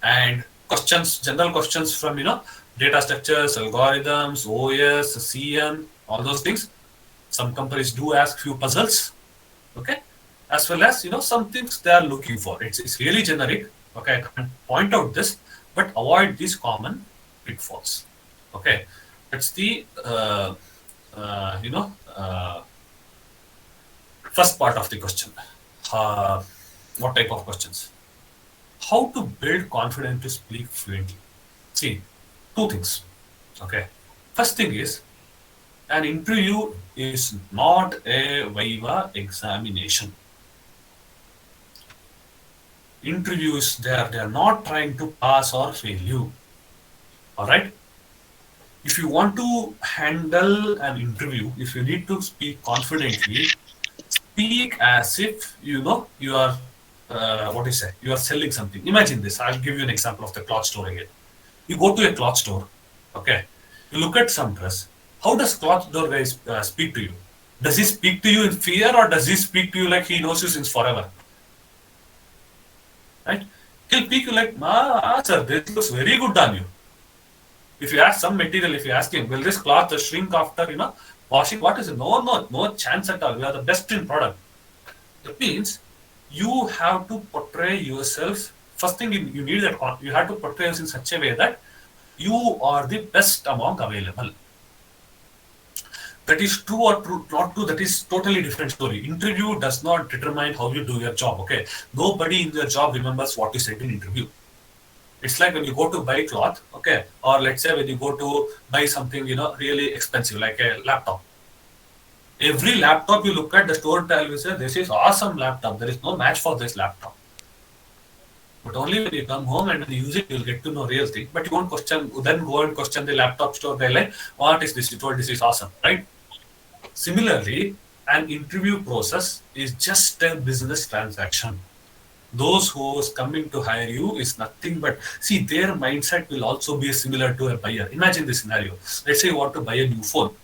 and questions, general questions from data structures, algorithms, OS, CM, all those things. Some companies do ask few puzzles, okay, as well as some things they are looking for. It's really generic. Okay, I can point out this, but avoid these common pitfalls. Okay, that's the first part of the question. What type of questions? How to build confidence to speak fluently? See, two things. Okay, first thing is, an interview is not a Viva examination. Interviews, they are not trying to pass or fail you. All right. If you want to handle an interview, if you need to speak confidently, speak as if you are you are selling something. Imagine this. I'll give you an example of the cloth store again. You go to a cloth store, okay. You look at some dress. How does cloth store guy speak to you? Does he speak to you in fear, or does he speak to you like he knows you since forever? Right? He'll speak you like, sir, this looks very good on you. If you ask some material, if you ask him, will this cloth shrink after washing? What is it? No chance at all. We are the best in product. That means you have to portray yourself. First thing you need that you have to portray yourself in such a way that you are the best among available. That is true or not true, that is totally different story. Interview does not determine how you do your job. Okay, nobody in your job remembers what you said in interview. It's like when you go to buy cloth, okay, or let's say when you go to buy something really expensive like a laptop. Every laptop you look at, the store will say, this is awesome laptop, there is no match for this laptop. But only when you come home and when you use it, you'll get to know real thing. But you won't then go and question the laptop store. They're like, what is this? You told this is awesome, right? Similarly, an interview process is just a business transaction. Those who is coming to hire you is nothing but, see, their mindset will also be similar to a buyer. Imagine this scenario. Let's say you want to buy a new phone.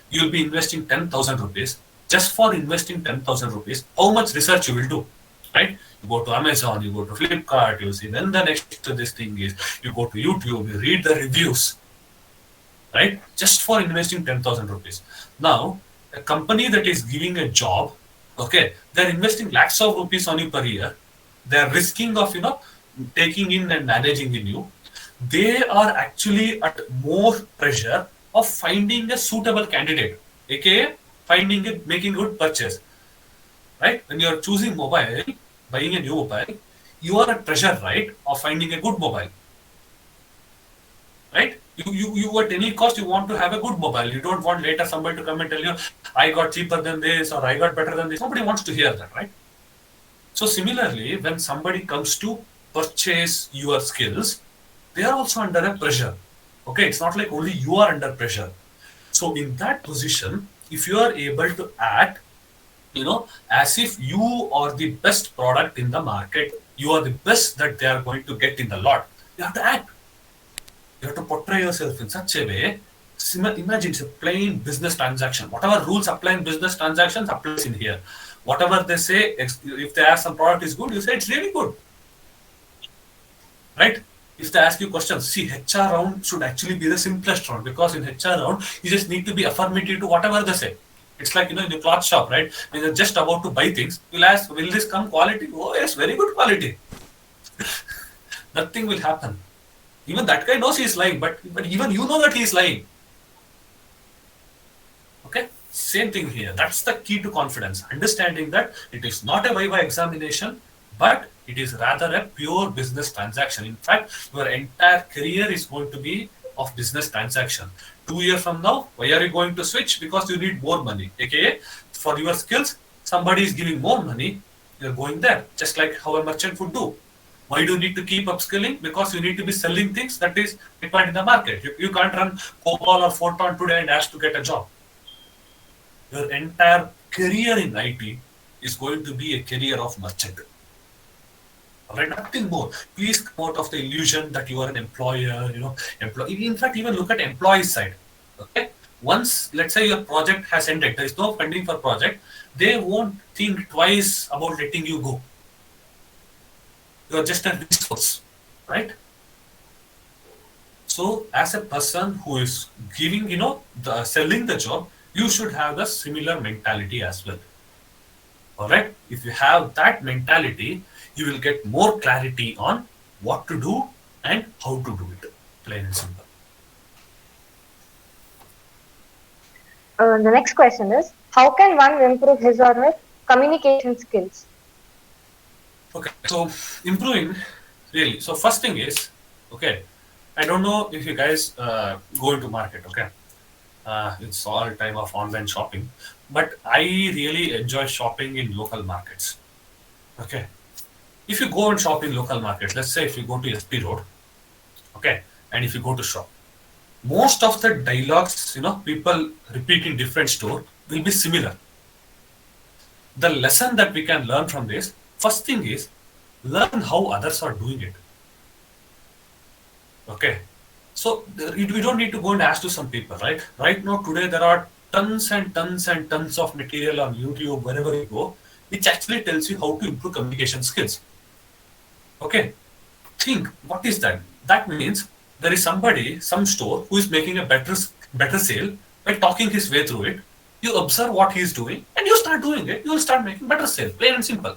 You'll be investing 10,000 rupees. Just for investing 10,000 rupees, how much research you will do, right? You go to Amazon, you go to Flipkart, you see. Then the next to this thing is, you go to YouTube, you read the reviews, right? Just for investing 10,000 rupees. Now, a company that is giving a job, okay, they're investing lakhs of rupees on you per year. They're risking of, taking in and managing in you. they are actually at more pressure of finding a suitable candidate, aka finding it, making good purchase. Right? When you are choosing mobile, buying a new mobile, you are at pressure, right, of finding a good mobile. Right? You at any cost you want to have a good mobile. You don't want later somebody to come and tell you, I got cheaper than this or I got better than this. Nobody wants to hear that, right? So similarly, when somebody comes to purchase your skills, they are also under a pressure. Okay, it's not like only you are under pressure. So in that position, if you are able to act, as if you are the best product in the market, you are the best that they are going to get in the lot. You have to act. You have to portray yourself in such a way. Imagine it's a plain business transaction. Whatever rules apply in business transactions applies in here. Whatever they say, if they ask some product is good, you say it's really good, right? If they ask you questions, see, HR round should actually be the simplest round, because in HR round you just need to be affirmative to whatever they say. It's like, in the cloth shop, right? When you're just about to buy things, you'll ask, will this come quality? Oh yes, very good quality. Nothing will happen. Even that guy knows he's lying, but even you know that he's lying. Okay, same thing here. That's the key to confidence. Understanding that it is not a Viva examination, but it is rather a pure business transaction. In fact, your entire career is going to be of business transaction. 2 years from now, why are you going to switch? Because you need more money. AKA, for your skills, somebody is giving more money, you're going there. Just like how a merchant would do. Why do you need to keep upskilling? Because you need to be selling things that is required in the market. You can't run COBOL or Photon today and ask to get a job. Your entire career in IT is going to be a career of merchant. All right, nothing more. Please come out of the illusion that you are an employer, employee. In fact, even look at employee side. Okay. Once, let's say your project has ended, there is no funding for project, they won't think twice about letting you go. You are just a resource, right? So, as a person who is giving, the selling the job, you should have the similar mentality as well. All right. If you have that mentality, you will get more clarity on what to do and how to do it. Plain and simple. The next question is, how can one improve his or her communication skills? Okay. So improving, really. So first thing is, okay, I don't know if you guys go into market. Okay. It's all time of online shopping, but I really enjoy shopping in local markets. Okay. If you go and shop in local markets, let's say if you go to SP Road, okay, and if you go to shop, most of the dialogues, people repeat in different store will be similar. The lesson that we can learn from this, first thing is, learn how others are doing it. Okay. So we don't need to go and ask to some people, right? Right now, today, there are tons and tons and tons of material on YouTube, wherever you go, which actually tells you how to improve communication skills. Okay. Think, what is that? That means there is somebody, some store, who is making a better sale by talking his way through it. You observe what he is doing and you start doing it. You will start making better sale. Plain and simple.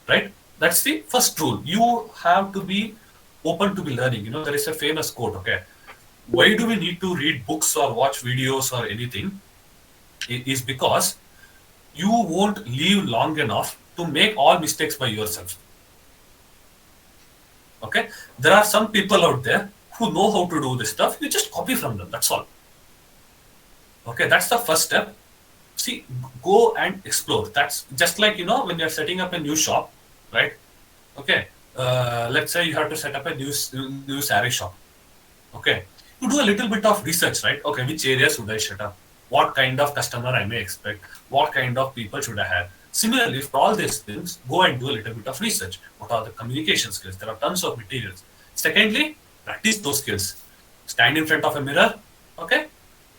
Right? That's the first rule. You have to be open to be learning. There is a famous quote, okay? Why do we need to read books or watch videos or anything? It is because you won't live long enough to make all mistakes by yourself. Okay? There are some people out there who know how to do this stuff. You just copy from them. That's all. Okay, that's the first step. See, go and explore. That's just like, when you're setting up a new shop, right? Okay. Let's say you have to set up a new saree shop. Okay. You do a little bit of research, right? Okay, which areas should I set up? What kind of customer I may expect? What kind of people should I have? Similarly, for all these things, go and do a little bit of research. What are the communication skills? There are tons of materials. Secondly, practice those skills. Stand in front of a mirror. Okay.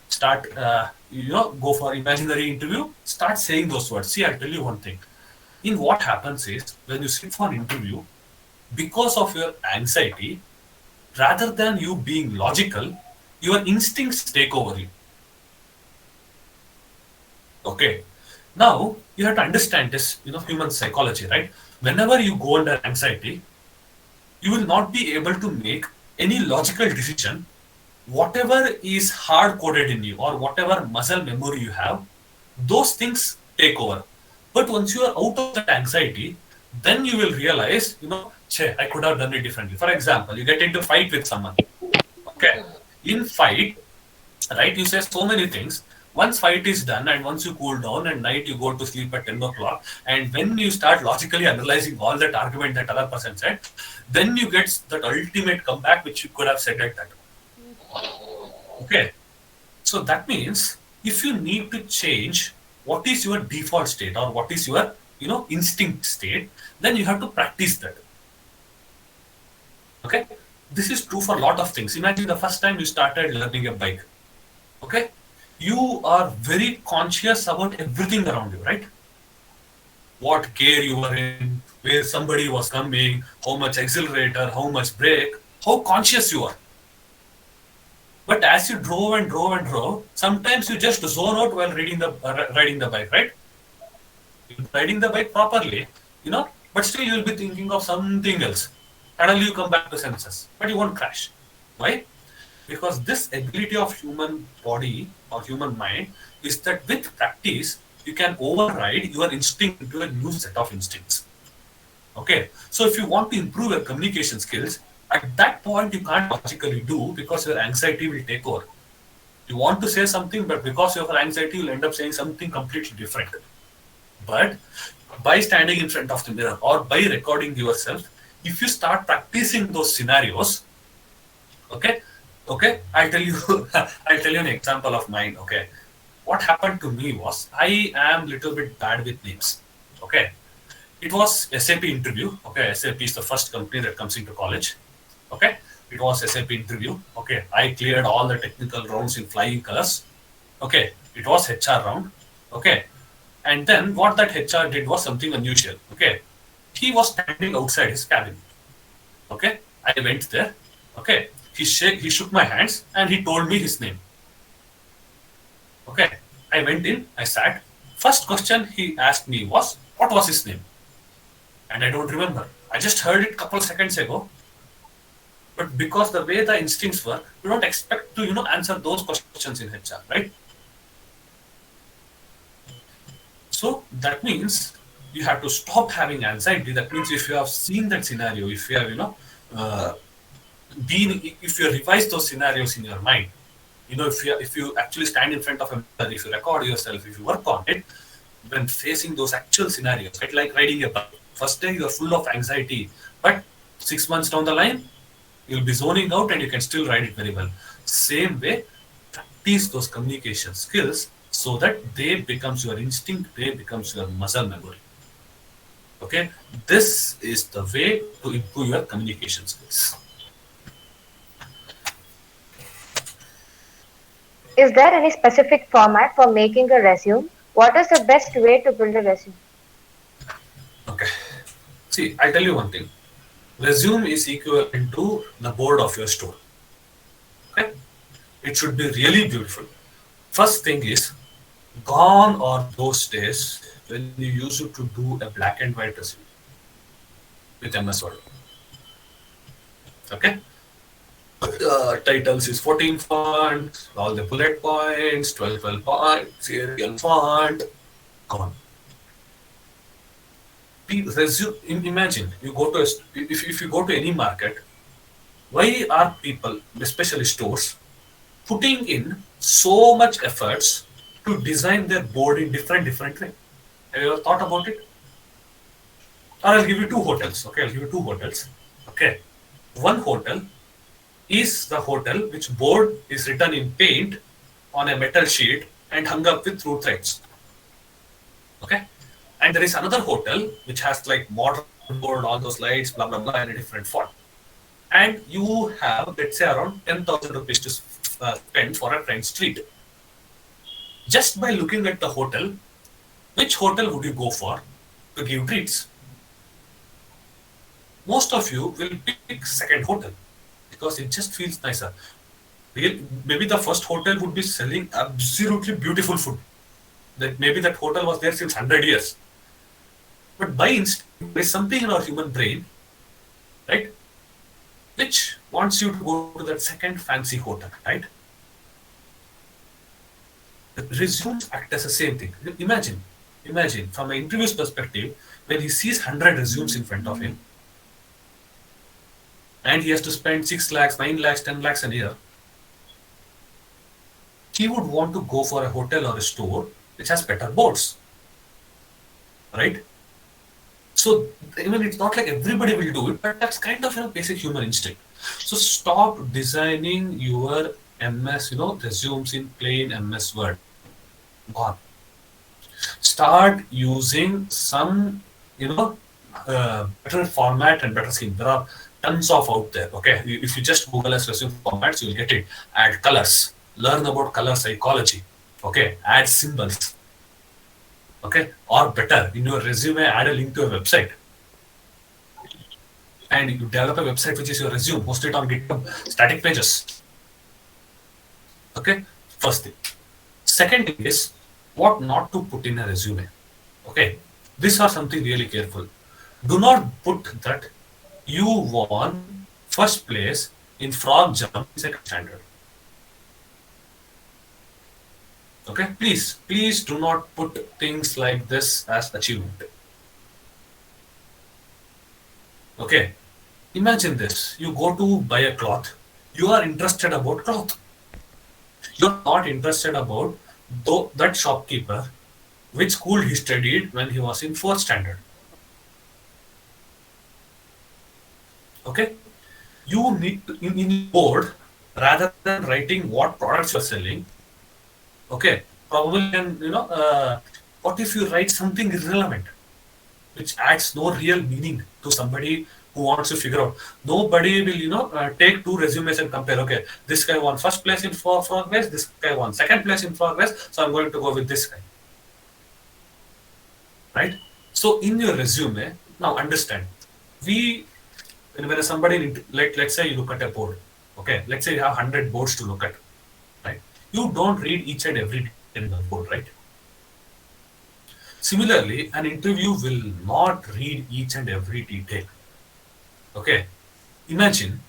Start, go for imaginary interview. Start saying those words. See, I'll tell you one thing. In what happens is, when you sit for an interview, because of your anxiety, rather than you being logical, your instincts take over you. Okay. Now, you have to understand this, human psychology, right? Whenever you go under anxiety, you will not be able to make any logical decision. Whatever is hard coded in you or whatever muscle memory you have, those things take over. But once you are out of that anxiety, then you will realize, che, I could have done it differently. For example, you get into fight with someone. Okay. In fight, right, you say so many things. Once fight is done and once you cool down and night you go to sleep at 10 o'clock, and when you start logically analyzing all that argument that other person said, then you get that ultimate comeback which you could have said at that. Okay. So that means if you need to change what is your default state or what is your instinct state, then you have to practice that. Okay. This is true for a lot of things. Imagine the first time you started learning a bike. Okay. You are very conscious about everything around you, right? What gear you were in, where somebody was coming, how much accelerator, how much brake, how conscious you are. But as you drove and drove and drove, sometimes you just zone out while riding the bike, right? You're riding the bike properly, but still you'll be thinking of something else. Suddenly you come back to senses, but you won't crash. Why? Because this ability of human body or human mind is that with practice, you can override your instinct into a new set of instincts. Okay, so if you want to improve your communication skills, at that point you can't logically do because your anxiety will take over. You want to say something, but because of your anxiety, you'll end up saying something completely different. But by standing in front of the mirror or by recording yourself, if you start practicing those scenarios, okay, I'll tell you, I'll tell you an example of mine. Okay, what happened to me was I am little bit bad with names. Okay, it was SAP interview. Okay, SAP is the first company that comes into college. Okay, it was SAP interview. Okay, I cleared all the technical rounds in flying colors. Okay, it was HR round. Okay, and then what that HR did was something unusual. Okay, he was standing outside his cabin. Okay, I went there. Okay, he shook my hands and he told me his name. Okay, I went in, I sat. First question he asked me was, what was his name? And I don't remember. I just heard it a couple seconds ago. But because the way the instincts work, we don't expect to, answer those questions in HR, right? So that means you have to stop having anxiety. That means if you have seen that scenario, if you have, if you revise those scenarios in your mind, if you actually stand in front of a mirror, if you record yourself, if you work on it, when facing those actual scenarios, right, like riding a bike, first day you are full of anxiety, but 6 months down the line, you'll be zoning out and you can still ride it very well. Same way, practice those communication skills so that they becomes your instinct, they becomes your muscle memory. Okay, this is the way to improve your communication skills. Is there any specific format for making a resume? What is the best way to build a resume? Okay, see, I'll tell you one thing. Resume is equivalent to the board of your store. Okay, it should be really beautiful. First thing is, gone are those days when you used to do a black and white resume with MS Word. Okay, titles is 14 font, all the bullet points, 12 points, serial font, gone. Resume. Imagine you go to if you go to any market, why are people, especially stores, putting in so much efforts to design their board in different way? Have you ever thought about it? Or I'll give you two hotels. Okay, I'll give you two hotels. Okay, one hotel is the hotel which board is written in paint on a metal sheet and hung up with through threads. Okay, and there is another hotel which has like modern board, all those lights, blah blah blah, in a different font. And you have, let's say, around 10,000 rupees to spend for a French street. Just by looking at the hotel, which hotel would you go for to give treats? Most of you will pick second hotel because it just feels nicer. Maybe the first hotel would be selling absolutely beautiful food. That maybe that hotel was there since 100 years. But by instinct, there is something in our human brain, right? which wants you to go to that second fancy hotel, right? The resumes act as the same thing. Imagine from an interview's perspective, when he sees 100 resumes in front of him, and he has to spend 6 lakhs, 9 lakhs, 10 lakhs a year, he would want to go for a hotel or a store which has better boards, right? So even it's not like everybody will do it, but that's kind of a basic human instinct. So stop designing your MS, resumes in plain MS Word. Gone. Start using some, better format and better scheme. There are tons of out there. Okay, if you just Google as resume formats, you'll get it. Add colors. Learn about color psychology. Okay, add symbols. Okay, or better, in your resume, add a link to a website. And you develop a website which is your resume, host it on GitHub, static pages. Okay, first thing. Second thing is what not to put in a resume. Okay, these are something really careful. Do not put that you won first place in frog jump second standard. Okay, please do not put things like this as achievement. Okay, imagine this. You go to buy a cloth. You are interested about cloth. You're not interested about that shopkeeper, which school he studied when he was in 4th standard. Okay, you need to, in board, rather than writing what products you're selling. Okay, probably, and what if you write something irrelevant, which adds no real meaning to somebody who wants to figure out? Nobody will, take 2 resumes and compare. Okay, this guy won first place in frog race, this guy won second place in frog race, so I'm going to go with this guy. Right? So in your resume, now understand, when somebody, let's say you look at a board. Okay, let's say you have 100 boards to look at. Right? You don't read each and every detail in the board, right? Similarly, an interview will not read each and every detail. Okay, imagine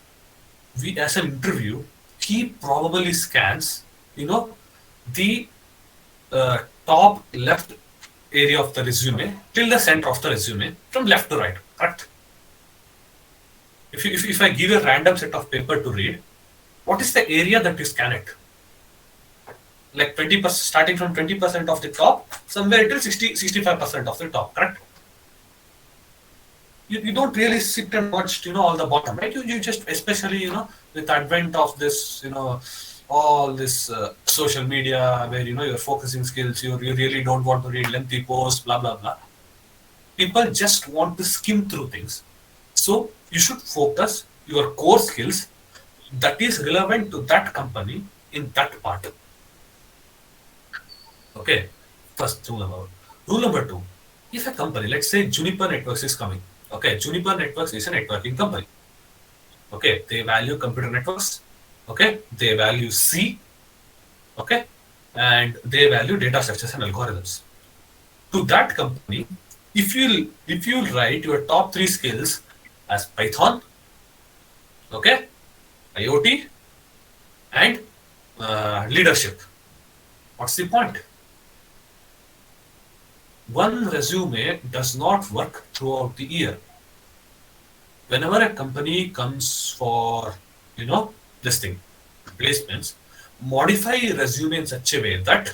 as an interview, he probably scans, the top left area of the resume till the center of the resume from left to right, correct? If I give a random set of paper to read, what is the area that you scan it? Like 20%, starting from 20% of the top, somewhere till 65% of the top, correct? You don't really sit and watch, all the bottom, right? You just, especially, with advent of this, all this social media where, your focusing skills, you really don't want to read lengthy posts, blah, blah, blah. People just want to skim through things. So you should focus your core skills that is relevant to that company in that part. Okay, first rule number one. Rule number 2, if a company, let's say Juniper Networks is coming. Okay, Juniper Networks is a networking company. Okay, they value computer networks. Okay, they value C. Okay, and they value data structures and algorithms. To that company, if you write your top 3 skills as Python, okay, IoT, and leadership, what's the point? One resume does not work throughout the year. Whenever a company comes for, this thing, placements, modify resume in such a way that,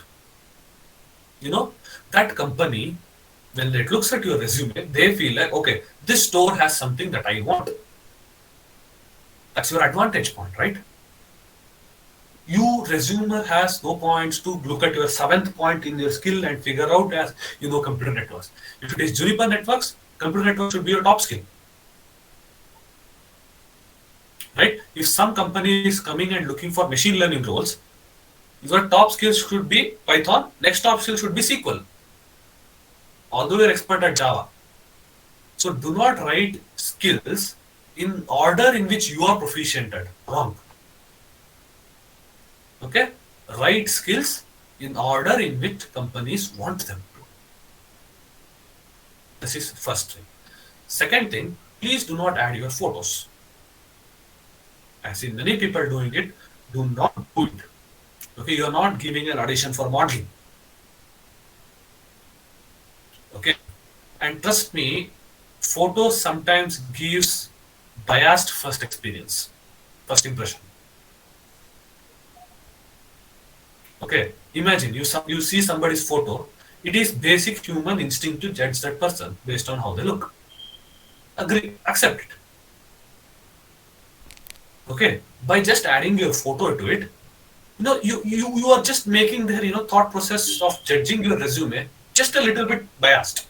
that company, when it looks at your resume, they feel like, okay, this store has something that I want. That's your advantage point, right? You resumer has no points to look at your 7th point in your skill and figure out as, computer networks. If it is Juniper Networks, computer networks should be your top skill. Right? If some company is coming and looking for machine learning roles, your top skills should be Python, next top skill should be SQL. Although you're expert at Java. So do not write skills in order in which you are proficient at. Wrong. Okay? Write skills in order in which companies want them. This is first thing. Second thing, please do not add your photos. I see many people doing it. Do not do it. Okay, you are not giving an audition for modeling. Okay, and trust me, photos sometimes gives biased first experience, first impression. Okay, imagine you see somebody's photo. It is basic human instinct to judge that person based on how they look. Agree, accept it. Okay, by just adding your photo to it, you are just making their thought process of judging your resume just a little bit biased.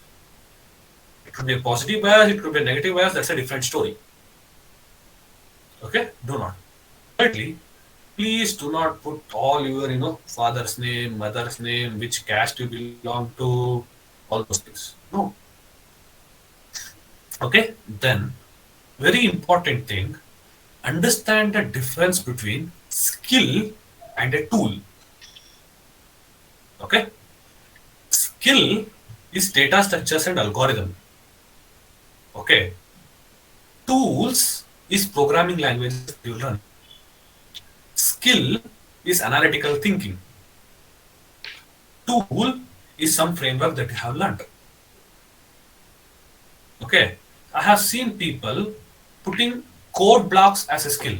It could be a positive bias, it could be a negative bias. That's a different story. Okay, do not. Thirdly, please do not put all your father's name, mother's name, which caste you belong to, all those things. No. Okay, then very important thing, understand the difference between skill and a tool. Okay, skill is data structures and algorithm. Okay, tools is programming languages you learn. Skill is analytical thinking. Tool is some framework that you have learned. Okay, I have seen people putting code blocks as a skill.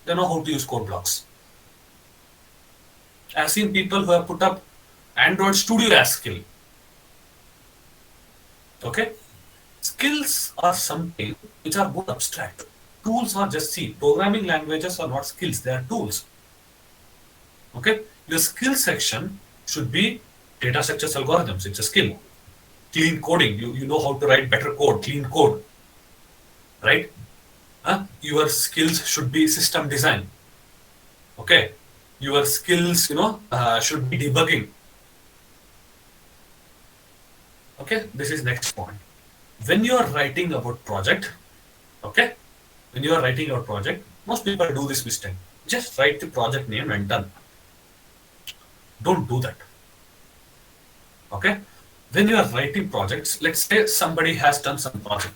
They know how to use code blocks. I've seen people who have put up Android Studio as skill. Okay, skills are something which are both abstract. Tools are just see. Programming languages are not skills; they are tools. Okay, your skill section should be data structures algorithms. It's a skill. Clean coding. You know how to write better code. Clean code. Right? Your skills should be system design. Okay, your skills should be debugging. Okay, this is next point. When you are writing about project, okay, when you are writing your project, most people do this mistake. Just write the project name and done. Don't do that. Okay, when you are writing projects, let's say somebody has done some project.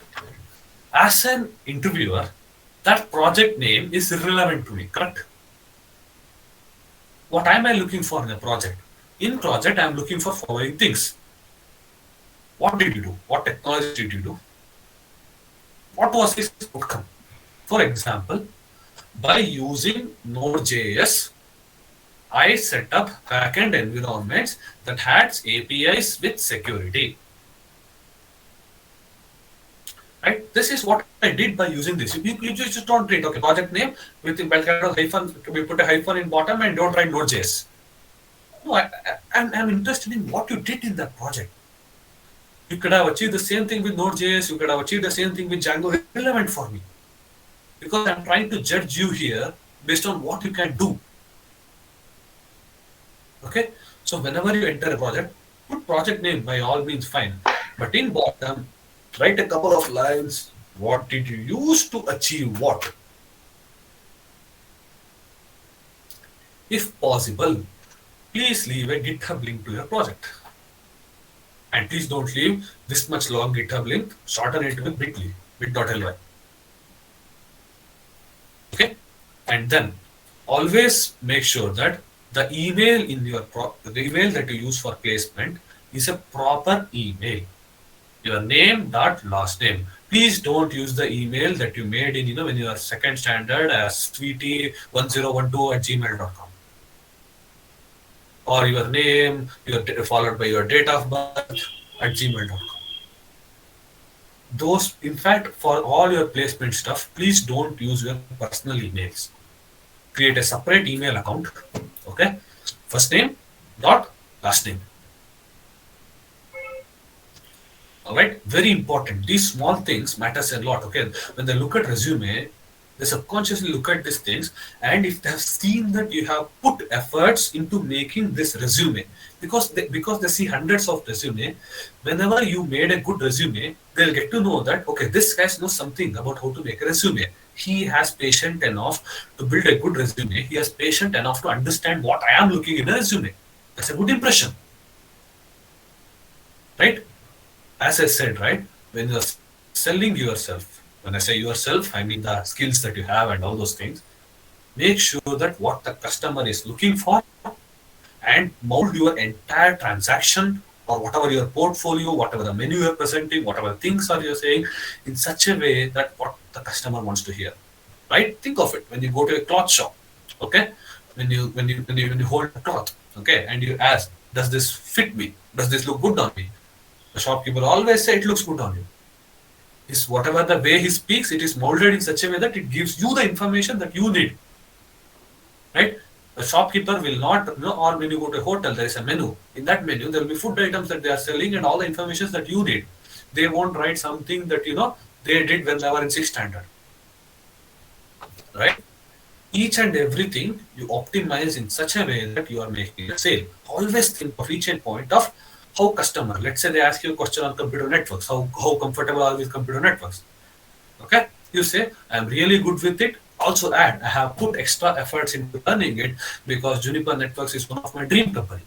As an interviewer, that project name is irrelevant to me, correct? What am I looking for in a project? In project, I am looking for following things. What did you do? What technology did you do? What was its outcome? For example, by using Node.js, I set up backend environments that had APIs with security. Right? This is what I did by using this. You just don't read, okay, project name with the kind of hyphen, we put a hyphen in bottom and don't write Node.js. No, I'm interested in what you did in that project. You could have achieved the same thing with Node.js, you could have achieved the same thing with Django. It's relevant for me. Because I'm trying to judge you here based on what you can do. Okay? So whenever you enter a project, put project name by all means fine. But in bottom, write a couple of lines. What did you use to achieve what? If possible, please leave a GitHub link to your project. And please don't leave this much long GitHub link. Shorten it with bit.ly, bit.ly. Okay? And then always make sure that the email in your the email that you use for placement is a proper email. Your name dot last name. Please don't use the email that you made in when you are second standard as sweetie1012@gmail.com. Or your name, followed by your date of birth @gmail.com. Those, in fact, for all your placement stuff, please don't use your personal emails. Create a separate email account. Okay, first name dot last name. All right, very important. These small things matters a lot. Okay, when they look at resume, they subconsciously look at these things, and if they have seen that you have put efforts into making this resume, because they see hundreds of resume, whenever you made a good resume, they'll get to know that okay, this guy knows something about how to make a resume. He has patient enough to build a good resume. He has patient enough to understand what I am looking in a resume. That's a good impression, right? As I said, right, when you're selling yourself, when I say yourself, I mean the skills that you have and all those things. Make sure that what the customer is looking for and mold your entire transaction or whatever your portfolio, whatever the menu you're presenting, whatever things are you're saying in such a way that what the customer wants to hear. Right? Think of it when you go to a cloth shop, okay? When you hold a cloth, okay, and you ask, does this fit me? Does this look good on me? The shopkeeper always say it looks good on you. Is whatever the way he speaks, it is molded in such a way that it gives you the information that you need, right? The shopkeeper will not, or when you go to a hotel, there is a menu. In that menu, there will be food items that they are selling and all the information that you need. They won't write something that, they did when they were in sixth standard, right? Each and everything you optimize in such a way that you are making a sale. Always think of each and point of how customer, let's say they ask you a question on computer networks, how comfortable are you with computer networks? Okay, you say I'm really good with it. Also add I have put extra efforts into learning it because Juniper Networks is one of my dream company,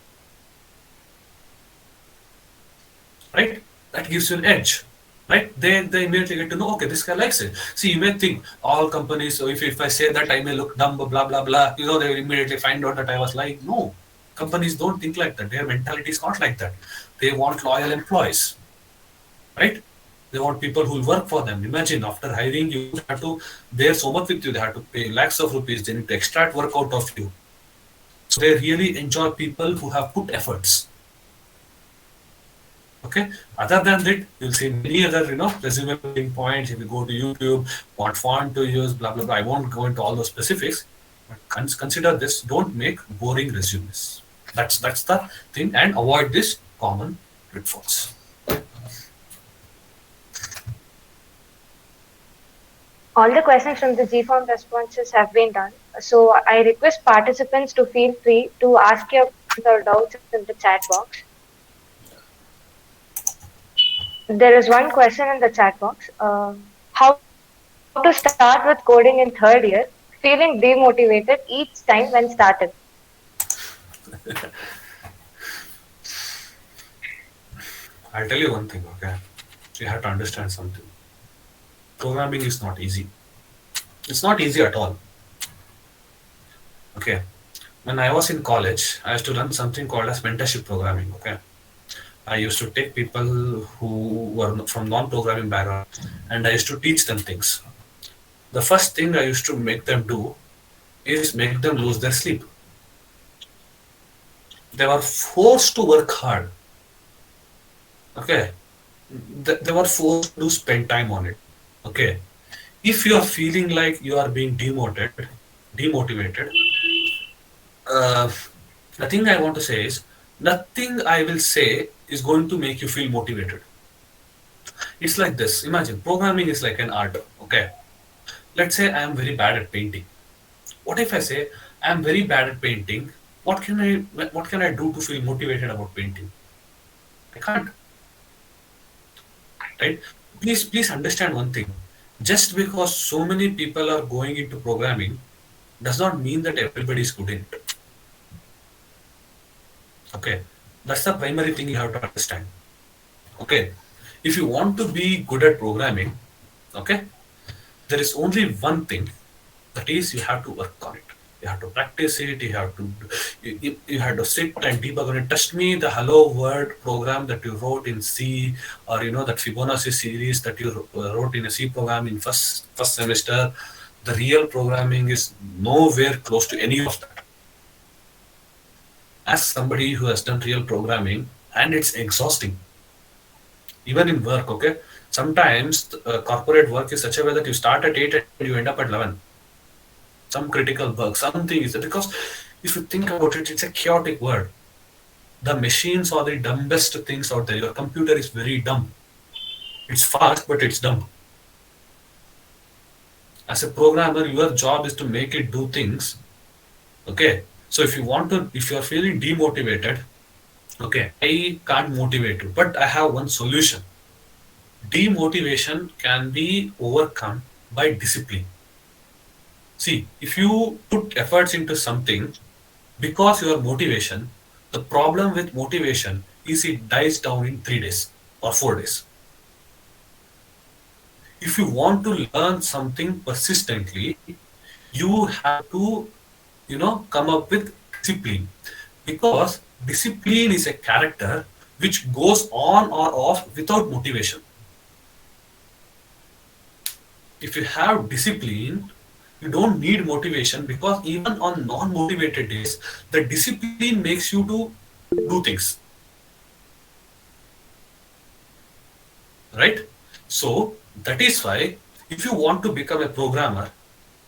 right? That gives you an edge, right? They immediately get to know, okay, this guy likes it. See, you may think all companies, so if I say that I may look dumb, blah blah blah, they will immediately find out that I was like, no, companies don't think like that. Their mentality is not like that. They want loyal employees, right? They want people who will work for them. Imagine after hiring you, they have to bear so much with you. They have to pay lakhs of rupees. They need to extract work out of you. So they really enjoy people who have put efforts. Okay. Other than that, you'll see many other, resume building points. If you go to YouTube, what font to use, blah blah blah. I won't go into all those specifics, but consider this. Don't make boring resumes. That's the thing, and avoid this common pitfalls. All the questions from the GForm responses have been done. So I request participants to feel free to ask your questions or doubts in the chat box. There is one question in the chat box. How to start with coding in third year, feeling demotivated each time when started? I'll tell you one thing, okay? You have to understand something. Programming is not easy. It's not easy at all. Okay. When I was in college, I used to learn something called as mentorship programming, okay? I used to take people who were from non-programming background and I used to teach them things. The first thing I used to make them do is make them lose their sleep. They were forced to work hard. Okay. They were forced to spend time on it. Okay. If you are feeling like you are being demotivated, the thing I want to say is nothing I will say is going to make you feel motivated. It's like this. Imagine programming is like an art. Okay. Let's say I am very bad at painting. What if I say I am very bad at painting? What can I do to feel motivated about painting? I can't. Right? Please understand one thing. Just because so many people are going into programming does not mean that everybody is good in it. Okay. That's the primary thing you have to understand. Okay. If you want to be good at programming, okay, there is only one thing, that is you have to work on it. You have to practice it. You have to sit and debug on it. Trust me, the hello world program that you wrote in C, or that Fibonacci series that you wrote in a C program in first semester, the real programming is nowhere close to any of that. Ask somebody who has done real programming, and it's exhausting. Even in work, okay. Sometimes corporate work is such a way that you start at 8 and you end up at 11. Some critical work, something is because if you think about it, it's a chaotic world. The machines are the dumbest things out there. Your computer is very dumb. It's fast, but it's dumb. As a programmer, your job is to make it do things. Okay. So if you are feeling demotivated, okay, I can't motivate you, but I have one solution. Demotivation can be overcome by discipline. See, if you put efforts into something because your motivation, the problem with motivation is it dies down in 3 days or 4 days. If you want to learn something persistently, you have to, come up with discipline, because discipline is a character which goes on or off without motivation. If you have discipline, you don't need motivation, because even on non-motivated days, the discipline makes you to do things, right? So that is why, if you want to become a programmer,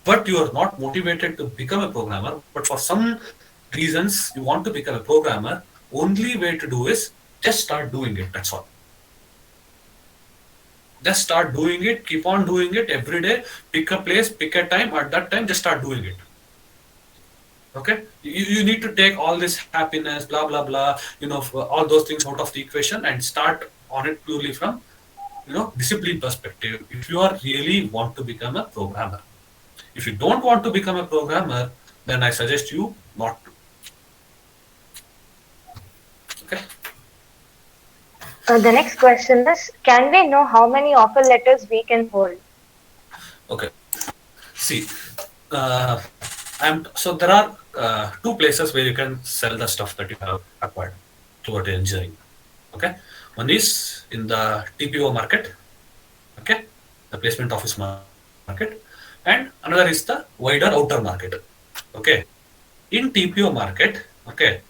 but you are not motivated to become a programmer, but for some reasons you want to become a programmer, only way to do is just start doing it. That's all. Just start doing it, keep on doing it every day, pick a place, pick a time, at that time just start doing it. Okay, you need to take all this happiness, blah blah blah, all those things out of the equation and start on it purely from, discipline perspective, if you are really want to become a programmer. If you don't want to become a programmer, then I suggest you not to. Okay. The next question is, can we know how many offer letters we can hold? Okay. See, so there are two places where you can sell the stuff that you have acquired throughout engineering. Okay. One is in the TPO market. Okay. The placement office market. And another is the wider outer market. Okay. In TPO market, okay,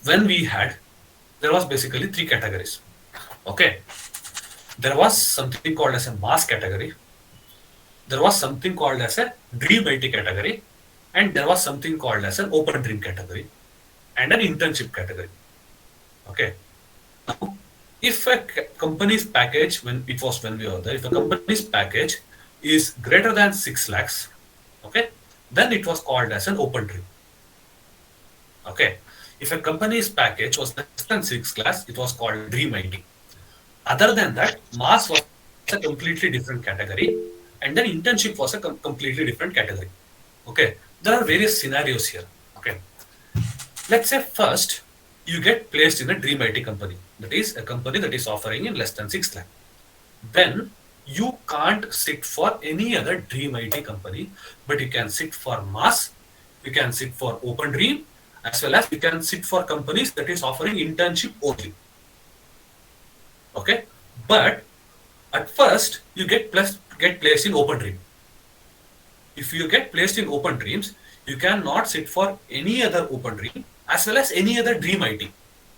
when we had, there was basically three categories. Okay. There was something called as a mass category. There was something called as a dream IT category, and there was something called as an open dream category and an internship category. Okay. Now, if a company's package, when we were there, if a company's package is greater than 6 lakhs, okay, then it was called as an open dream. Okay. If a company's package was less than 6 lakhs, it was called dream IT. Other than that, mass was a completely different category, and then internship was a completely different category. Okay, there are various scenarios here. Okay, let's say first you get placed in a dream IT company, that is a company that is offering in less than 6 lakh. Then you can't sit for any other dream IT company, but you can sit for mass, you can sit for open dream, as well as you can sit for companies that is offering internship only. Okay, but at first you get placed in open dream. If you get placed in open dreams, you cannot sit for any other open dream as well as any other dream IT,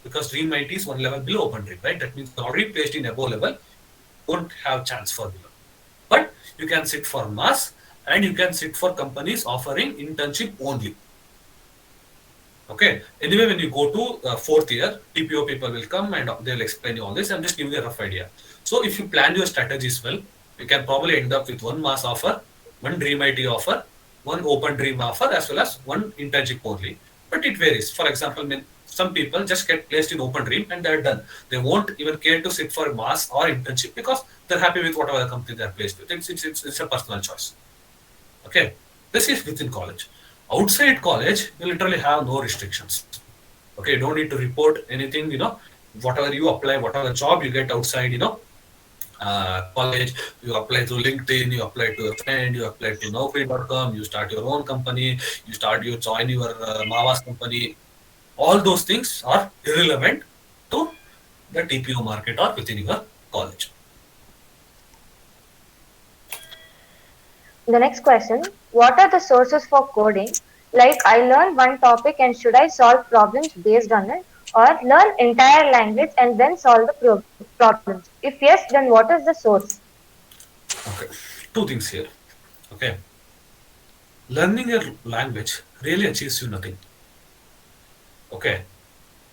because dream IT is one level below open dream, right? That means you're already placed in above level, won't have chance for below. But you can sit for mass, and you can sit for companies offering internship only. Okay. Anyway, when you go to fourth year, TPO people will come and they'll explain you all this. I'm just giving you a rough idea. So if you plan your strategies well, you can probably end up with one mass offer, one dream IT offer, one open dream offer, as well as one internship only. But it varies. For example, some people just get placed in open dream and they're done. They won't even care to sit for mass or internship because they're happy with whatever the company they're placed with. It's a personal choice. Okay. This is within college. Outside college, you literally have no restrictions. Okay, you don't need to report anything, whatever you apply, whatever job you get outside, college, you apply to LinkedIn, you apply to a friend, you apply to Naukri.com, you start your own company, you join your Mava's company. All those things are irrelevant to the TPO market or within your college. The next question, what are the sources for coding? Like, I learn one topic and should I solve problems based on it? Or learn entire language and then solve the problems? If yes, then what is the source? Okay, two things here. Okay, learning a language really achieves you nothing. Okay,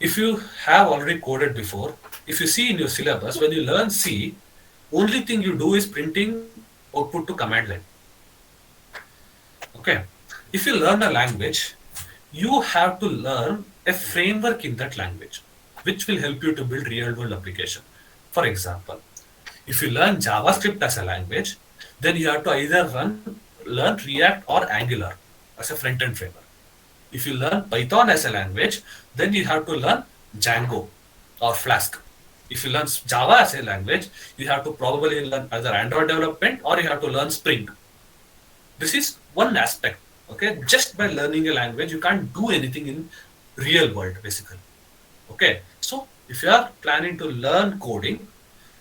if you have already coded before, if you see in your syllabus, when you learn C, only thing you do is printing output to command line. Okay, if you learn a language, you have to learn a framework in that language, which will help you to build real world application. For example, if you learn JavaScript as a language, then you have to either learn React or Angular as a front end framework. If you learn Python as a language, then you have to learn Django or Flask. If you learn Java as a language, you have to probably learn either Android development or you have to learn Spring. This is one aspect. Okay, just by learning a language, you can't do anything in real world basically. Okay, so if you are planning to learn coding,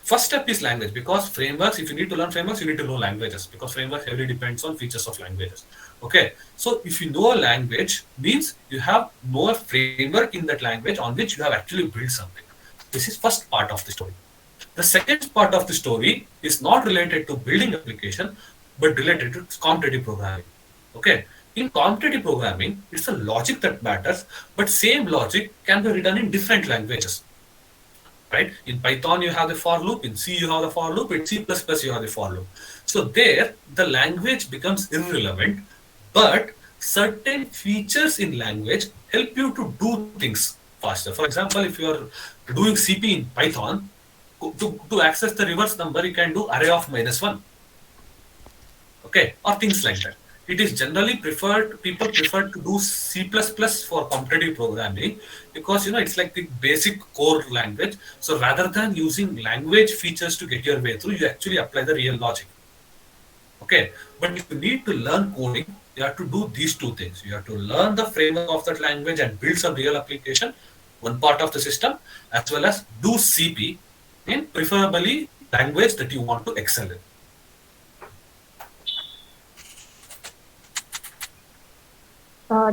first step is language because frameworks, if you need to learn frameworks, you need to know languages because framework heavily depends on features of languages. Okay, so if you know a language, means you have know a framework in that language on which you have actually built something. This is first part of the story. The second part of the story is not related to building application, but related to competitive programming. Okay, in competitive programming, it's the logic that matters, but same logic can be written in different languages, right? In Python, you have the for loop. In C, you have the for loop. In C++, you have the for loop. So there, the language becomes irrelevant, but certain features in language help you to do things faster. For example, if you are doing CP in Python, to access the reverse number, you can do array of -1, okay, or things like that. It is generally preferred, people prefer to do C++ for competitive programming because it's like the basic core language. So rather than using language features to get your way through, you actually apply the real logic. Okay, but if you need to learn coding, you have to do these two things. You have to learn the framework of that language and build some real application, one part of the system, as well as do CP in preferably language that you want to excel in.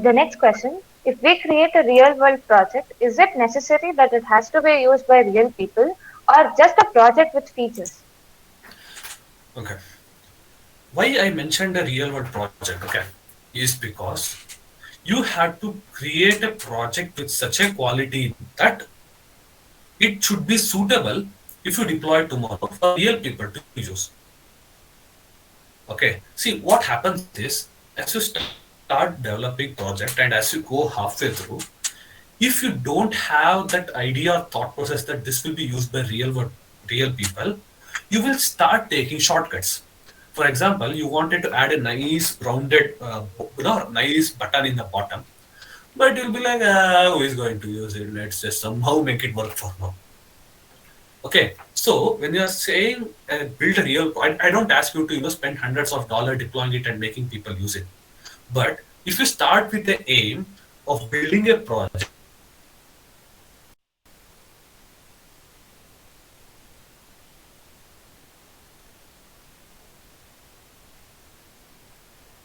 The next question, if we create a real world project, is it necessary that it has to be used by real people or just a project with features? Okay. Why I mentioned a real world project, okay, is because you have to create a project with such a quality that it should be suitable if you deploy it tomorrow for real people to use. Okay. See, what happens is as you start developing project and as you go halfway through, if you don't have that idea or thought process that this will be used by real people, you will start taking shortcuts. For example, you wanted to add a nice rounded, nice button in the bottom, but you'll be like, who is going to use it? Let's just somehow make it work for now. Okay, so when you are saying build a real, I don't ask you to spend hundreds of dollars deploying it and making people use it. But if you start with the aim of building a project that is suitable for real people, then you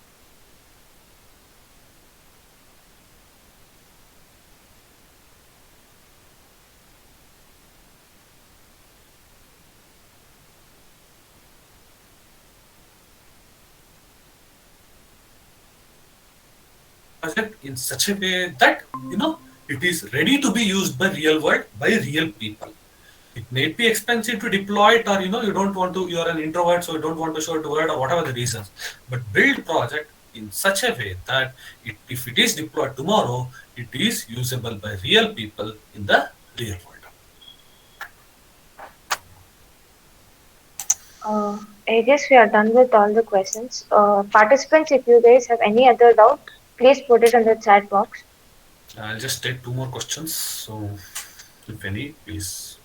will start taking shortcuts. Okay, so project in such a way that it is ready to be used by real world by real people. It may be expensive to deploy it, or you don't want to. You are an introvert, so you don't want to show it to world or whatever the reasons. But build project in such a way that if it is deployed tomorrow, it is usable by real people in the real world. I guess we are done with all the questions. Participants, if you guys have any other doubt, please put it in the chat box. I'll just take two more questions. So, if any, please.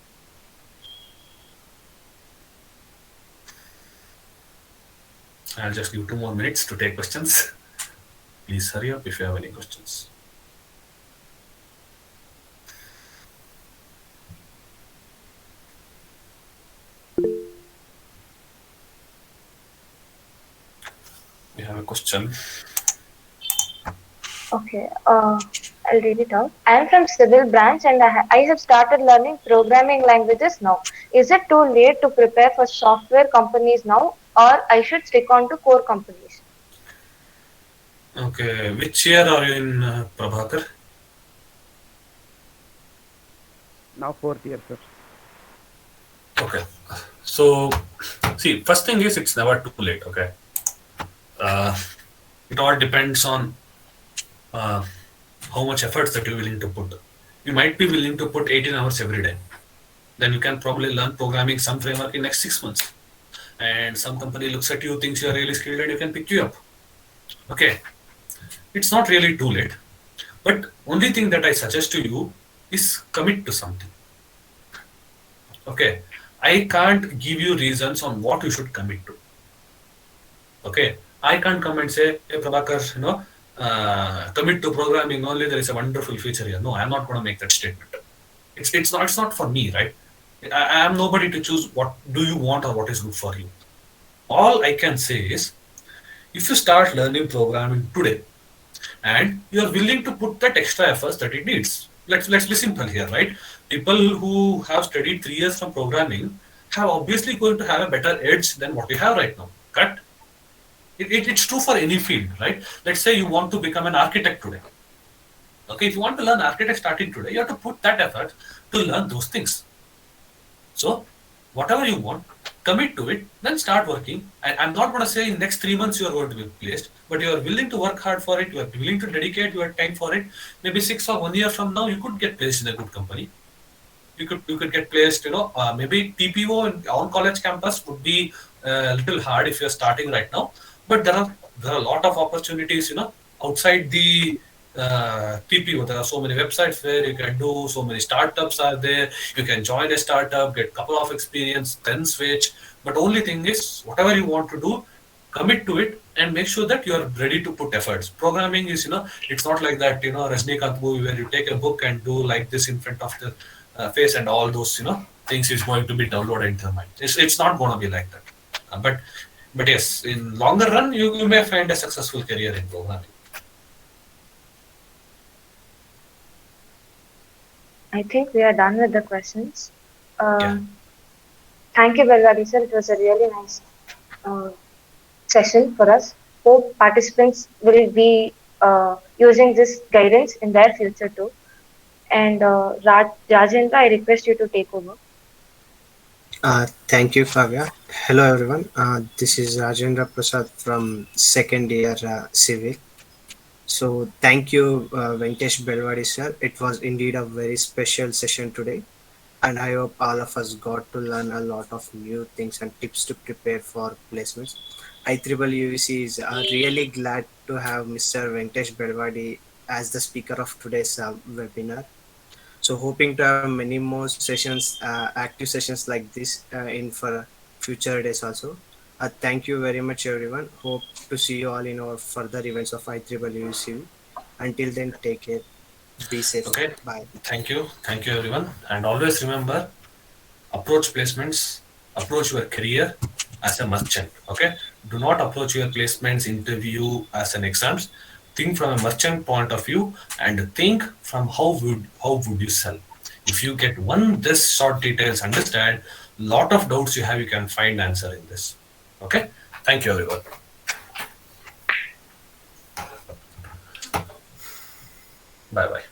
I'll just give 2 more minutes to take questions. Please hurry up if you have any questions. We have a question. Okay, I'll read it out. I am from civil branch and I have started learning programming languages now. Is it too late to prepare for software companies now, or I should stick on to core companies? Okay, which year are you in, Prabhakar? Now fourth year, sir. Okay, so see, first thing is it's never too late. Okay, uh, it all depends on uh, how much efforts that you're willing to put. You might be willing to put 18 hours every day. Then you can probably learn programming some framework in next 6 months. And some company looks at you, thinks you're really skilled, and you can pick you up. Okay, it's not really too late. But only thing that I suggest to you is commit to something. Okay, I can't give you reasons on what you should commit to. Okay, I can't come and say, hey Prabhakar, commit to programming only, there is a wonderful future here. No, I'm not going to make that statement. It's not for me, right? I am nobody to choose what do you want or what is good for you. All I can say is, if you start learning programming today and you are willing to put that extra efforts that it needs, let's be simple here, right? People who have studied 3 years from programming have obviously going to have a better edge than what we have right now, correct? It's true for any field, right? Let's say you want to become an architect today. Okay, if you want to learn architect starting today, you have to put that effort to learn those things. So, whatever you want, commit to it, then start working. I'm not going to say in next 3 months you are going to be placed, but you are willing to work hard for it. You are willing to dedicate your time for it. Maybe 6 or 1 year from now, you could get placed in a good company. You could get placed. Maybe TPO in on college campus would be a little hard if you're starting right now, but there are a lot of opportunities. Outside the TPO, there are so many websites where you can do. So many startups are there. You can join a startup, get a couple of experience, then switch. But only thing is, whatever you want to do, commit to it and make sure that you are ready to put efforts. Programming is, it's not like that, Rajnikant movie where you take a book and do like this in front of the face and all those, things is going to be downloaded into your mind. It's not going to be like that. But yes, in longer run, you may find a successful career in programming. I think we are done with the questions. Yeah. Thank you, Belwadi sir. It was a really nice uh, session for us. Hope participants will be using this guidance in their future too. And Rajendra, I request you to take over. Thank you, Kavya. Hello, everyone. This is Rajendra Prasad from second year Civil. So, thank you, Venkesh Belwadi sir. It was indeed a very special session today, and I hope all of us got to learn a lot of new things and tips to prepare for placements. IEEE is really glad to have Mr. Venkesh Belwadi as the speaker of today's webinar. So hoping to have many more sessions, active sessions like this in for future days also. Thank you very much, everyone. Hope to see you all in our further events of IEEE. Until then, take care. Be safe. Okay. Bye. Thank you, everyone. And always remember, approach placements, approach your career as a merchant. Okay, do not approach your placements interview as an exams. Think from a merchant point of view and think from how would you sell. If you get one this short details, understand lot of doubts you have, you can find answer in this. Okay, thank you, everyone. Bye bye.